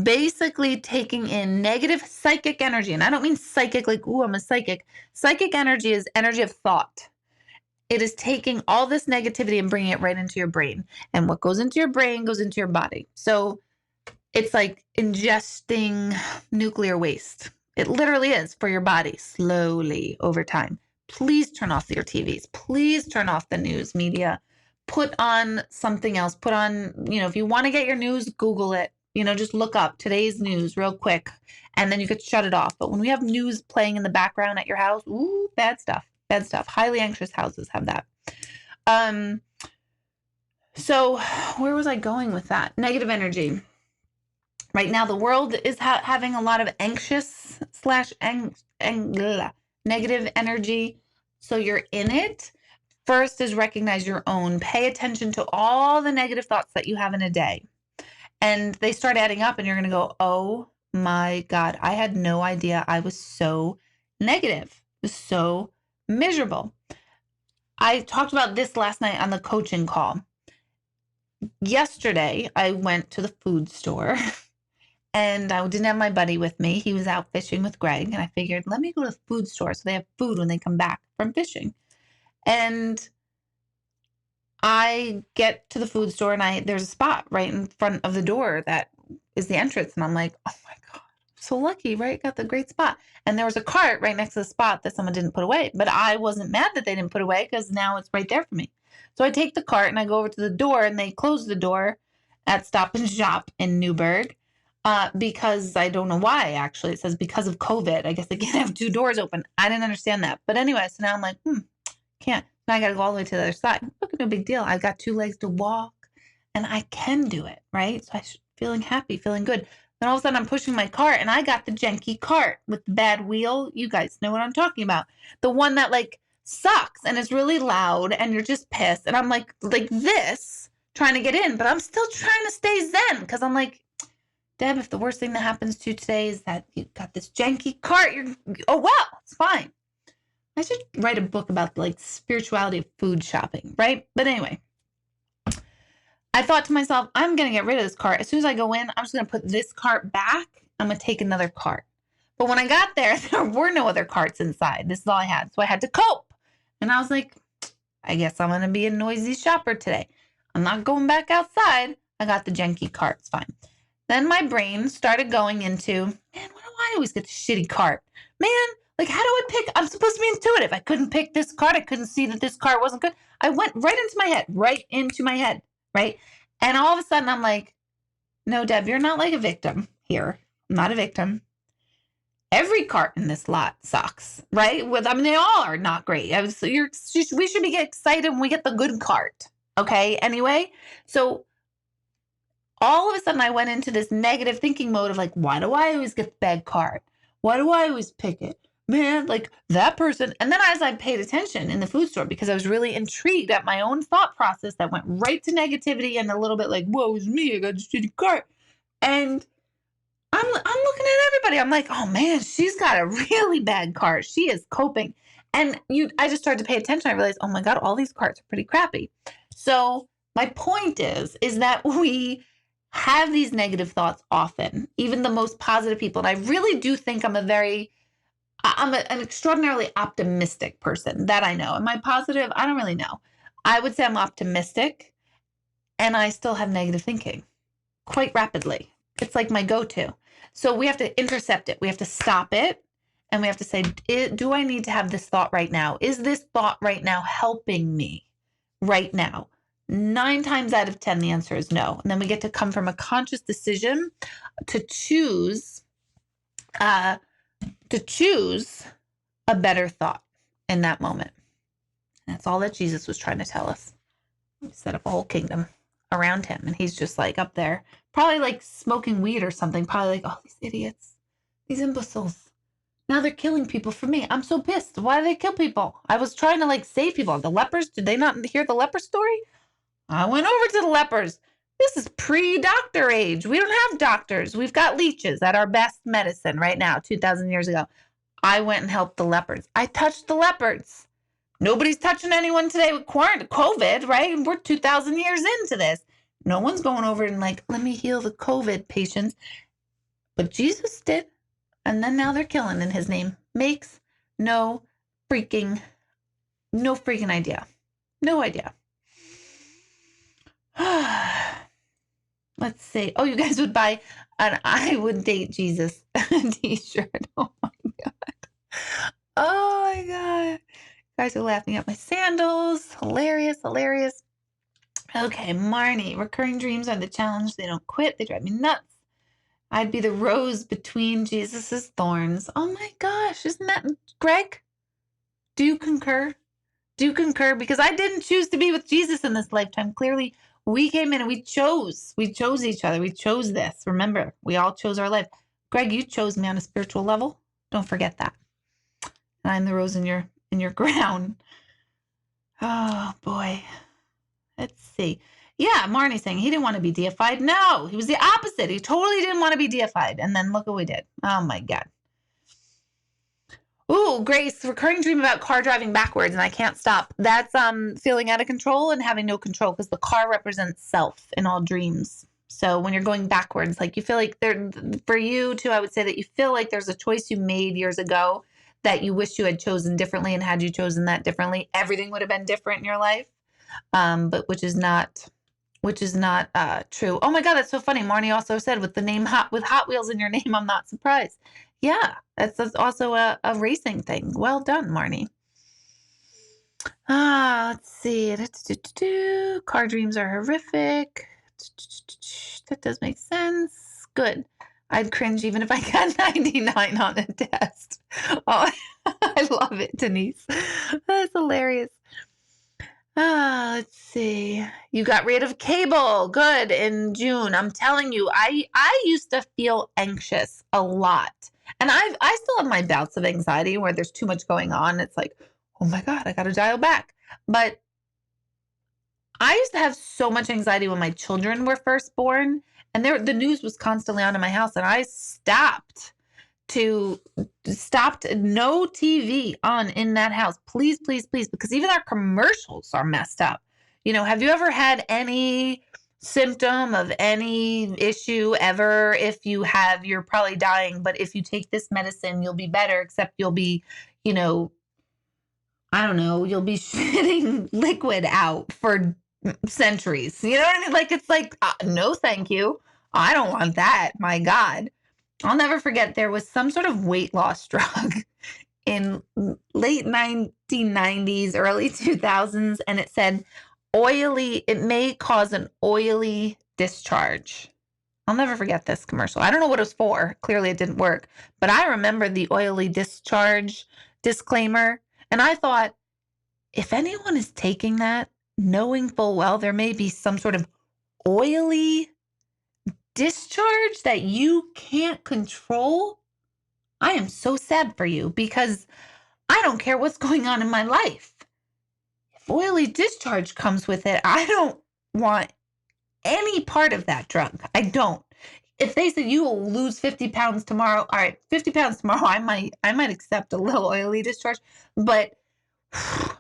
basically taking in negative psychic energy. And I don't mean psychic like, ooh, I'm a psychic. Psychic energy is energy of thought. It is taking all this negativity and bringing it right into your brain. And what goes into your brain goes into your body. So it's like ingesting nuclear waste. It literally is for your body slowly over time. Please turn off your TVs. Please turn off the news media. Put on something else. Put on, if you want to get your news, Google it. Just look up today's news real quick, and then you could shut it off. But when we have news playing in the background at your house, ooh, bad stuff. Bad stuff. Highly anxious houses have that. So where was I going with that? Negative energy. Right now, the world is having a lot of anxious / negative energy. So you're in it. First is recognize your own. Pay attention to all the negative thoughts that you have in a day. And they start adding up and you're going to go, oh my God, I had no idea I was so negative, so miserable. I talked about this last night on the coaching call. Yesterday, I went to the food store and I didn't have my buddy with me. He was out fishing with Greg. And I figured, let me go to the food store so they have food when they come back from fishing. And I get to the food store and there's a spot right in front of the door that is the entrance. And I'm like, oh my God, so lucky, right? Got the great spot. And there was a cart right next to the spot that someone didn't put away. But I wasn't mad that they didn't put away because now it's right there for me. So I take the cart and I go over to the door and they close the door at Stop and Shop in Newburgh because I don't know why, actually. It says because of COVID. I guess they can't have two doors open. I didn't understand that. But anyway, so now I'm like, can't. Now I got to go all the way to the other side. Look, no big deal. I've got 2 legs to walk and I can do it, right? So I'm feeling happy, feeling good. Then all of a sudden I'm pushing my cart and I got the janky cart with the bad wheel. You guys know what I'm talking about. The one that like sucks and is really loud and you're just pissed. And I'm like this trying to get in, but I'm still trying to stay zen because I'm like, Deb, if the worst thing that happens to you today is that you got this janky cart, oh, well, it's fine. I should write a book about like spirituality of food shopping, right? But anyway, I thought to myself, I'm going to get rid of this cart. As soon as I go in, I'm just going to put this cart back. I'm going to take another cart. But when I got there, there were no other carts inside. This is all I had. So I had to cope. And I was like, I guess I'm going to be a noisy shopper today. I'm not going back outside. I got the janky cart. It's fine. Then my brain started going into, man, why do I always get the shitty cart? Man, like, how do I pick? I'm supposed to be intuitive. I couldn't pick this card. I couldn't see that this card wasn't good. I went right into my head, right? And all of a sudden, I'm like, no, Deb, you're not like a victim here. I'm not a victim. Every cart in this lot sucks, right? They all are not great. We should be excited when we get the good cart, okay? Anyway, so all of a sudden, I went into this negative thinking mode of like, why do I always get the bad cart? Why do I always pick it? Man, like that person. And then as I paid attention in the food store, because I was really intrigued at my own thought process that went right to negativity and a little bit like, whoa, it's me. I got a shitty cart. And I'm looking at everybody. I'm like, oh man, she's got a really bad cart. She is coping. And I just started to pay attention. I realized, oh my God, all these carts are pretty crappy. So my point is that we have these negative thoughts often, even the most positive people. And I really do think an extraordinarily optimistic person, that I know. Am I positive? I don't really know. I would say I'm optimistic, and I still have negative thinking quite rapidly. It's like my go-to. So we have to intercept it. We have to stop it. And we have to say, do I need to have this thought right now? Is this thought right now helping me right now? 9 times out of 10, the answer is no. And then we get to come from a conscious decision to choose a better thought in that moment. And that's all that Jesus was trying to tell us. He set up a whole kingdom around him. And he's just like up there, probably like smoking weed or something. Probably like, oh, these idiots, these imbeciles. Now they're killing people for me. I'm so pissed. Why do they kill people? I was trying to like save people. The lepers, did they not hear the leper story? I went over to the lepers. This is pre-doctor age. We don't have doctors. We've got leeches at our best medicine right now, 2,000 years ago. I went and helped the lepers. I touched the lepers. Nobody's touching anyone today with COVID, right? We're 2,000 years into this. No one's going over and like, let me heal the COVID patients. But Jesus did. And then now they're killing in his name. Makes no freaking idea. No idea. Let's see. Oh, you guys would buy an I would date Jesus t-shirt. Oh my God. Oh my God. You guys are laughing at my sandals. Hilarious. Okay, Marnie. Recurring dreams are the challenge. They don't quit. They drive me nuts. I'd be the rose between Jesus's thorns. Oh my gosh, isn't that Greg? Do you concur? Because I didn't choose to be with Jesus in this lifetime. Clearly, we came in and we chose each other. We chose this. Remember, we all chose our life. Greg, you chose me on a spiritual level. Don't forget that. And I'm the rose in your crown. Oh boy. Let's see. Yeah, Marnie's saying he didn't want to be deified. No, he was the opposite. He totally didn't want to be deified. And then look what we did. Oh my God. Ooh, Grace, recurring dream about car driving backwards and I can't stop. That's feeling out of control and having no control because the car represents self in all dreams. So when you're going backwards, like you feel like for you too, I would say that you feel like there's a choice you made years ago that you wish you had chosen differently, and had you chosen that differently, everything would have been different in your life. But which is not true. Oh my God, that's so funny. Marnie also said with Hot Wheels in your name, I'm not surprised. Yeah, that's also a racing thing. Well done, Marnie. Let's see. Car dreams are horrific. That does make sense. Good. I'd cringe even if I got 99 on a test. Oh, I love it, Denise. That's hilarious. Let's see. You got rid of cable. Good. In June. I'm telling you, I used to feel anxious a lot. And I still have my bouts of anxiety where there's too much going on. It's like, oh my God, I got to dial back. But I used to have so much anxiety when my children were first born, and the news was constantly on in my house, and I stopped no TV on in that house. Please, please, please, because even our commercials are messed up. You know, have you ever had any symptom of any issue ever? If you have, you're probably dying, but if you take this medicine, you'll be better, except you'll be, you know, I don't know, you'll be shitting liquid out for centuries. You know what I mean? Like, it's like, no, thank you. I don't want that. My God. I'll never forget there was some sort of weight loss drug in late 1990s, early 2000s, and it said it may cause an oily discharge. I'll never forget this commercial. I don't know what it was for. Clearly it didn't work, but I remember the oily discharge disclaimer, and I thought, if anyone is taking that, knowing full well there may be some sort of oily discharge that you can't control, I am so sad for you, because I don't care what's going on in my life. If oily discharge comes with it, I don't want any part of that drug. I don't. if they said you will lose 50 pounds tomorrow, all right, 50 pounds tomorrow, I might accept a little oily discharge, but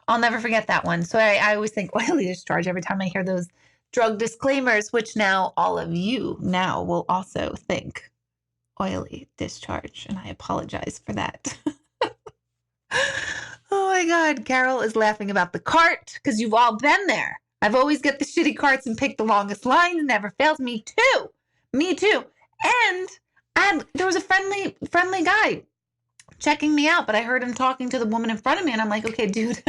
I'll never forget that one. So I always think oily discharge every time I hear those drug disclaimers, which now all of you now will also think oily discharge. And I apologize for that. Oh my God. Carol is laughing about the cart because you've all been there. I've always get the shitty carts and pick the longest lines. Never fails. Me too. Me too. And there was a friendly guy checking me out, but I heard him talking to the woman in front of me, and I'm like, okay, dude,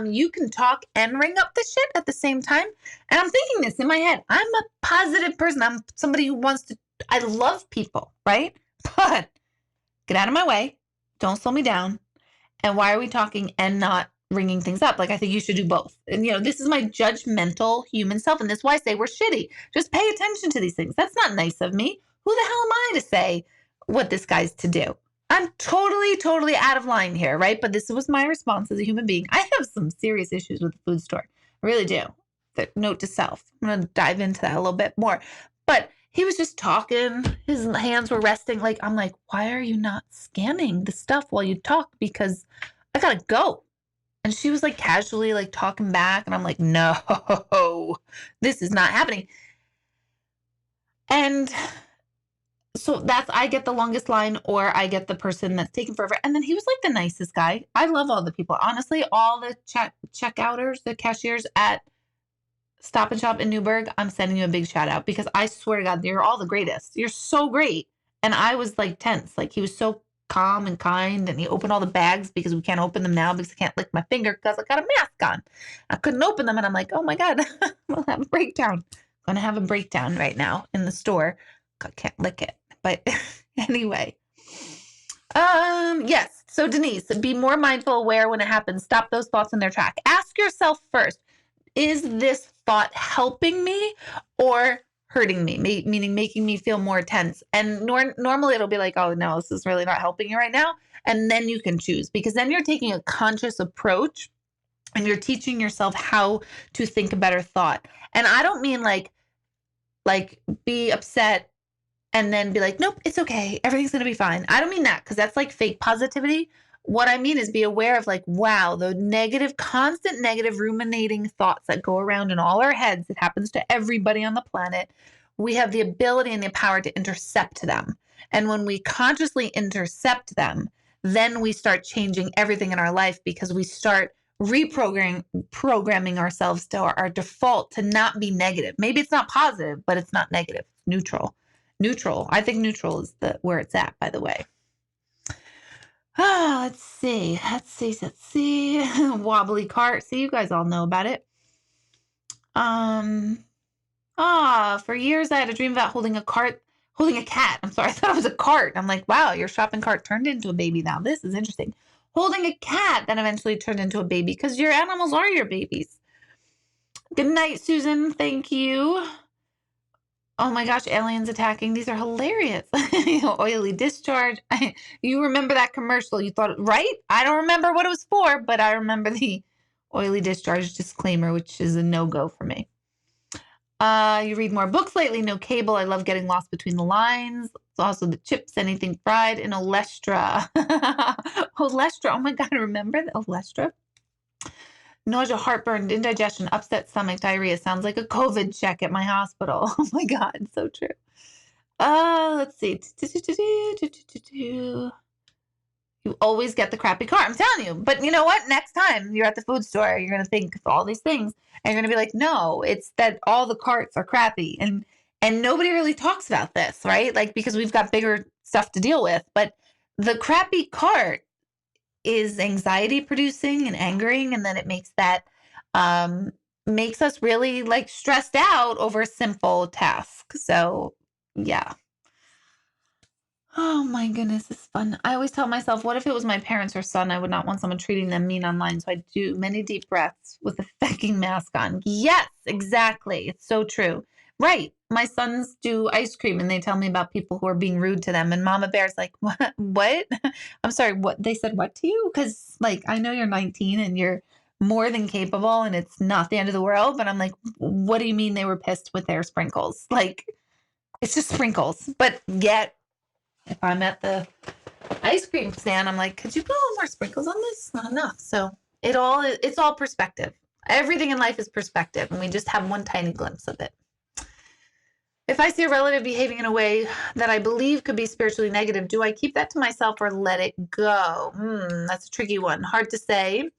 you can talk and ring up the shit at the same time. And I'm thinking this in my head. I'm a positive person. I'm somebody who wants to, I love people, right? But get out of my way. Don't slow me down. And why are we talking and not ringing things up? Like, I think you should do both. And, this is my judgmental human self. And that's why I say we're shitty. Just pay attention to these things. That's not nice of me. Who the hell am I to say what this guy's to do? I'm totally out of line here, right? But this was my response as a human being. I have some serious issues with the food store. I really do. But note to self. I'm going to dive into that a little bit more. But he was just talking. His hands were resting. Like, I'm like, why are you not scanning the stuff while you talk? Because I got to go. And she was like casually like talking back. And I'm like, no, this is not happening. And so I get the longest line, or I get the person that's taking forever. And then he was like the nicest guy. I love all the people. Honestly, all the checkouters, the cashiers at Stop and Shop in Newburgh, I'm sending you a big shout out because I swear to God, you're all the greatest. You're so great. And I was like tense. Like, he was so calm and kind, and he opened all the bags because we can't open them now because I can't lick my finger because I got a mask on. I couldn't open them, and I'm like, oh my God, we'll have a breakdown. I'm gonna have a breakdown right now in the store. I can't lick it. But anyway, yes. So Denise, be more mindful, aware when it happens. Stop those thoughts in their track. Ask yourself first, is this thought helping me or hurting me? Meaning making me feel more tense. And normally it'll be like, oh no, this is really not helping you right now. And then you can choose, because then you're taking a conscious approach and you're teaching yourself how to think a better thought. And I don't mean like be upset and then be like, nope, it's okay, everything's going to be fine. I don't mean that, because that's like fake positivity. What I mean is be aware of like, wow, the constant negative ruminating thoughts that go around in all our heads. It happens to everybody on the planet. We have the ability and the power to intercept them. And when we consciously intercept them, then we start changing everything in our life, because we start programming ourselves to our default to not be negative. Maybe it's not positive, but it's not negative. It's neutral. I think neutral is where it's at, by the way. Let's see. Wobbly cart. See, you guys all know about it. For years I had a dream about holding a cat. I'm sorry, I thought it was a cart. I'm like, wow, your shopping cart turned into a baby now. This is interesting. Holding a cat that eventually turned into a baby, because your animals are your babies. Good night, Susan. Thank you. Oh my gosh, aliens attacking. These are hilarious. Oily discharge. You remember that commercial? You thought, right? I don't remember what it was for, but I remember the oily discharge disclaimer, which is a no-go for me. You read more books lately. No cable. I love getting lost between the lines. It's also the chips, anything fried in Olestra. Olestra. Oh my God, remember the Olestra? Nausea, heartburn, indigestion, upset stomach, diarrhea. Sounds like a COVID check at my hospital. Oh my God, so true. Let's see. You always get the crappy car. I'm telling you. But you know what? Next time you're at the food store, you're going to think of all these things. And you're going to be like, no, it's that all the carts are crappy. And nobody really talks about this, right? Like, because we've got bigger stuff to deal with. But the crappy cart is anxiety producing and angering, and then it makes us really like stressed out over a simple task. So yeah. Oh my goodness, this is fun. I always tell myself, what if it was my parents or son? I would not want someone treating them mean online. So I do many deep breaths with a fucking mask on. Yes, exactly. It's so true. Right. My sons do ice cream and they tell me about people who are being rude to them. And Mama Bear's like, what? I'm sorry, what? They said what to you? Because like, I know you're 19 and you're more than capable and it's not the end of the world. But I'm like, what do you mean they were pissed with their sprinkles? Like, It's just sprinkles. But yet, if I'm at the ice cream stand, I'm like, could you put a little more sprinkles on this? Not enough. So it's all perspective. Everything in life is perspective, and we just have one tiny glimpse of it. If I see a relative behaving in a way that I believe could be spiritually negative, do I keep that to myself or let it go? That's a tricky one. Hard to say.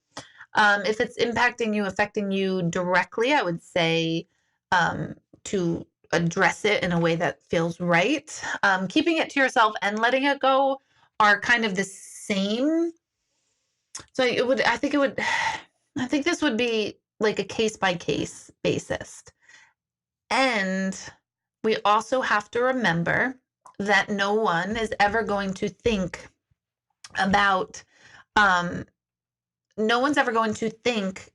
If it's impacting you, affecting you directly, I would say to address it in a way that feels right. Keeping it to yourself and letting it go are kind of the same. So I think this would be like a case by case basis. And we also have to remember that no one is ever going to think about, no one's ever going to think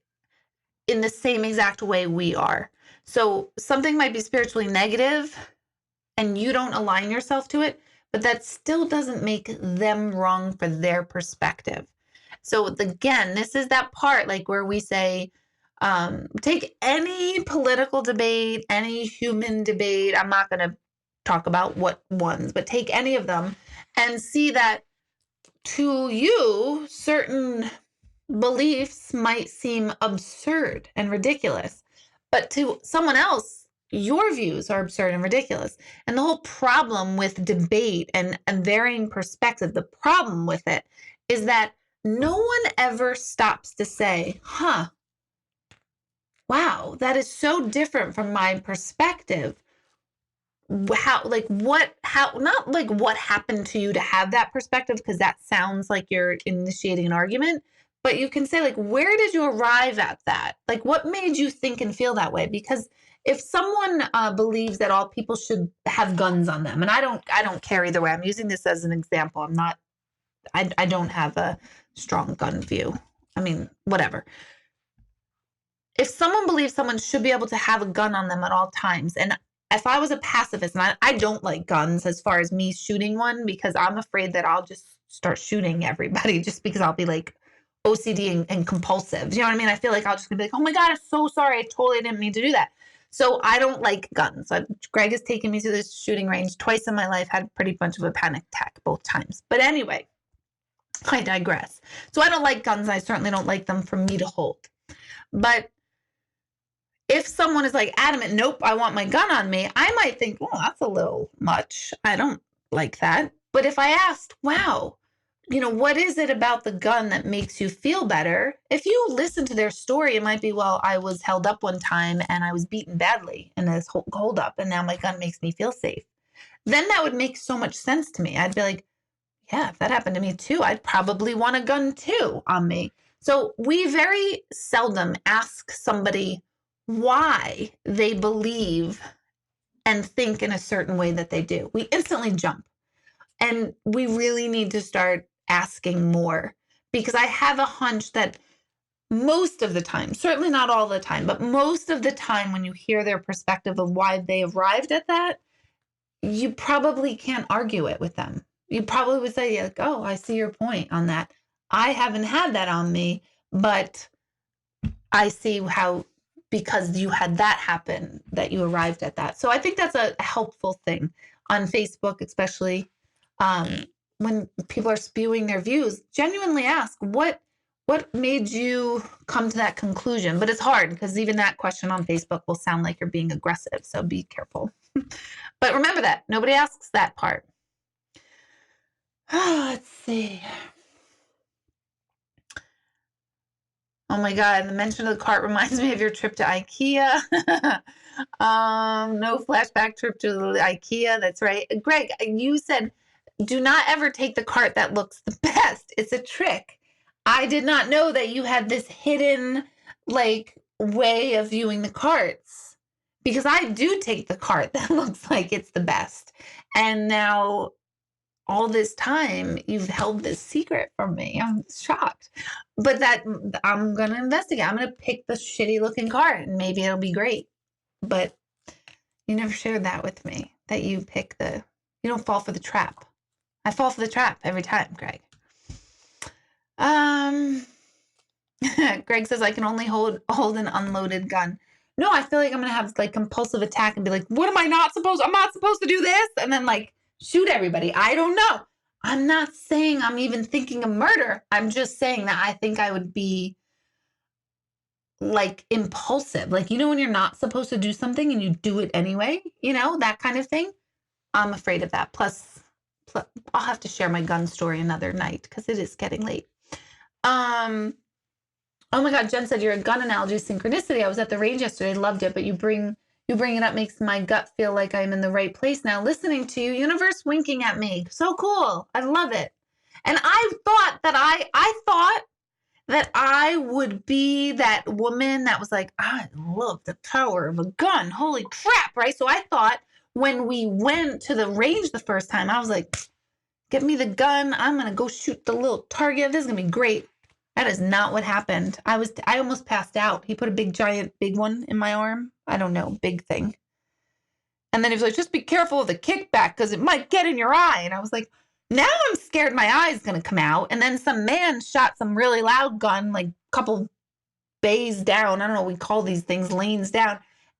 in the same exact way we are. So something might be spiritually negative and you don't align yourself to it, but that still doesn't make them wrong for their perspective. So again, this is that part like where we say, take any political debate, any human debate. I'm not going to talk about what ones, but take any of them and see that to you, certain beliefs might seem absurd and ridiculous, but to someone else, your views are absurd and ridiculous. And the whole problem with debate and varying perspective, the problem with it is that no one ever stops to say, wow, that is so different from my perspective. How, not like what happened to you to have that perspective, because that sounds like you're initiating an argument, but you can say, like, where did you arrive at that? Like, what made you think and feel that way? Because if someone believes that all people should have guns on them, and I don't care either way. I'm using this as an example. I don't have a strong gun view. I mean, whatever. If someone believes someone should be able to have a gun on them at all times, and if I was a pacifist, and I don't like guns as far as me shooting one, because I'm afraid that I'll just start shooting everybody just because I'll be like OCD and compulsive. You know what I mean? I feel like I'll just be like, oh my God, I'm so sorry. I totally didn't mean to do that. So I don't like guns. Greg has taken me to this shooting range twice in my life, had pretty much of a panic attack both times. But anyway, I digress. So I don't like guns. I certainly don't like them for me to hold. But if someone is like adamant, nope, I want my gun on me, I might think, oh, that's a little much. I don't like that. But if I asked, wow, what is it about the gun that makes you feel better? If you listen to their story, it might be, well, I was held up one time and I was beaten badly in this hold up, and now my gun makes me feel safe. Then that would make so much sense to me. I'd be like, yeah, if that happened to me too, I'd probably want a gun too on me. So we very seldom ask somebody why they believe and think in a certain way that they do. We instantly jump. And we really need to start asking more, because I have a hunch that most of the time, certainly not all the time, but most of the time when you hear their perspective of why they arrived at that, you probably can't argue it with them. You probably would say, like, oh, I see your point on that. I haven't had that on me, but I see how, because you had that happen, that you arrived at that. So I think that's a helpful thing on Facebook, especially when people are spewing their views. Genuinely ask, what made you come to that conclusion? But it's hard, because even that question on Facebook will sound like you're being aggressive. So be careful. But remember that nobody asks that part. Let's see. Oh my God, the mention of the cart reminds me of your trip to IKEA. No flashback trip to the IKEA. That's right. Greg, you said, do not ever take the cart that looks the best. It's a trick. I did not know that you had this hidden way of viewing the carts, because I do take the cart that looks like it's the best. And now all this time you've held this secret from me. I'm shocked. But that I'm going to investigate. I'm going to pick the shitty looking cart and maybe it'll be great. But you never shared that with me, that you don't fall for the trap. I fall for the trap every time, Greg. Greg says I can only hold an unloaded gun. No, I feel like I'm going to have like compulsive attack and be like, what am I not supposed? I'm not supposed to do this. And then like shoot everybody. I don't know. I'm not saying I'm even thinking of murder. I'm just saying that I think I would be like impulsive. Like, you know, when you're not supposed to do something and you do it anyway, you know, that kind of thing. I'm afraid of that. Plus I'll have to share my gun story another night because it is getting late. Oh my God, Jen said you're a gun analogy synchronicity. I was at the range yesterday, loved it, but you bring it up makes my gut feel like I'm in the right place now. Listening to you, universe winking at me. So cool. I love it. And I thought that I would be that woman that was like, I love the power of a gun. Holy crap, right? So I thought when we went to the range the first time, I was like, get me the gun. I'm going to go shoot the little target. This is going to be great. That is not what happened. I almost passed out. He put a big one in my arm. I don't know, big thing. And then he was like, just be careful of the kickback because it might get in your eye. And I was like, now I'm scared my eye is going to come out. And then some man shot some really loud gun, like a couple bays down. I don't know what we call these things, lanes down.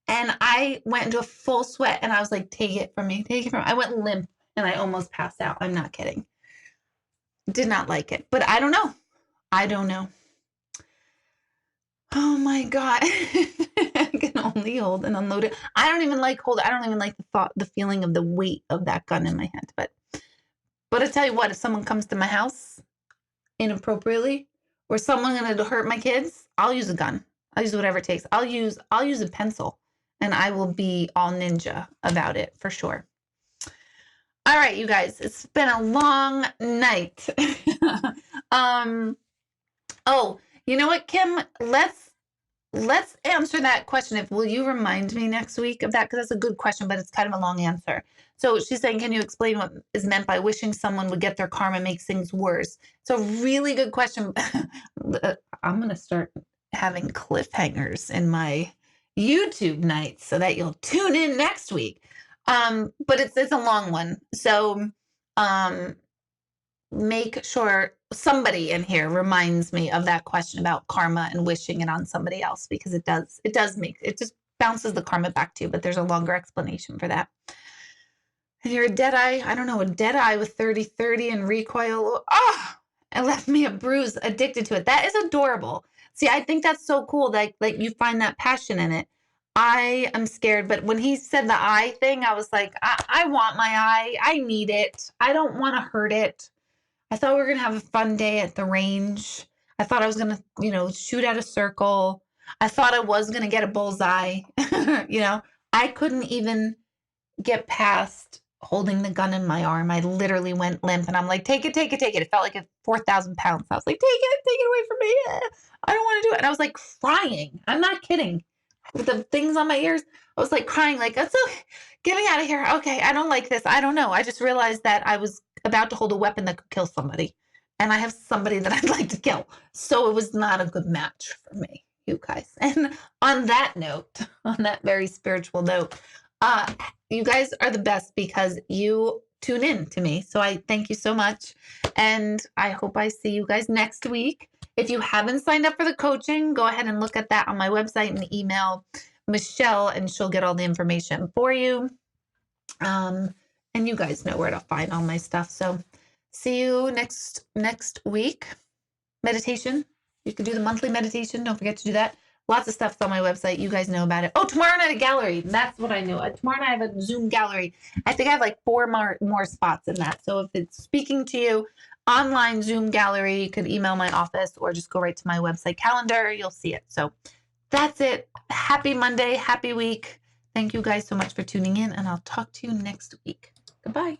And I went into a full sweat and I was like, take it from me. Take it from me. I went limp and I almost passed out. I'm not kidding. Did not like it, but I don't know. Oh my God. I can only hold and unload it. I don't even like the feeling of the weight of that gun in my hand. But I tell you what, if someone comes to my house inappropriately or someone's going to hurt my kids, I'll use a gun. I'll use whatever it takes. I'll use a pencil and I will be all ninja about it for sure. All right, you guys, it's been a long night. Oh, you know what, Kim? Let's answer that question. Will you remind me next week of that? Because that's a good question, but it's kind of a long answer. So she's saying, can you explain what is meant by wishing someone would get their karma makes things worse? It's a really good question. I'm going to start having cliffhangers in my YouTube nights so that you'll tune in next week. But it's a long one. So make sure somebody in here reminds me of that question about karma and wishing it on somebody else, because it just bounces the karma back to you, but there's a longer explanation for that. And you're a dead eye. I don't know, a dead eye with 30/30 and recoil. Oh, it left me a bruise, addicted to it. That is adorable. See, I think that's so cool that like you find that passion in it. I am scared, but when he said the eye thing, I was like, I want my eye. I need it. I don't want to hurt it. I thought we were going to have a fun day at the range. I thought I was going to, shoot at a circle. I thought I was going to get a bullseye. I couldn't even get past holding the gun in my arm. I literally went limp and I'm like, take it, take it, take it. It felt like it's 4,000 pounds. I was like, take it away from me. I don't want to do it. And I was like crying. I'm not kidding. With the things on my ears, I was like crying, like, that's okay. Get me out of here. Okay, I don't like this. I don't know. I just realized that I was about to hold a weapon that could kill somebody. And I have somebody that I'd like to kill. So it was not a good match for me, you guys. And on that note, on that very spiritual note, you guys are the best because you tune in to me. So I thank you so much. And I hope I see you guys next week. If you haven't signed up for the coaching, go ahead and look at that on my website and email Michelle and she'll get all the information for you. And you guys know where to find all my stuff. So see you next week. Meditation. You can do the monthly meditation. Don't forget to do that. Lots of stuff's on my website. You guys know about it. Oh, tomorrow night a gallery. That's what I know. Tomorrow night I have a Zoom gallery. I think I have like 4 more spots in that. So if it's speaking to you, online Zoom gallery, you could email my office or just go right to my website calendar. You'll see it. So that's it. Happy Monday. Happy week. Thank you guys so much for tuning in, and I'll talk to you next week. Goodbye.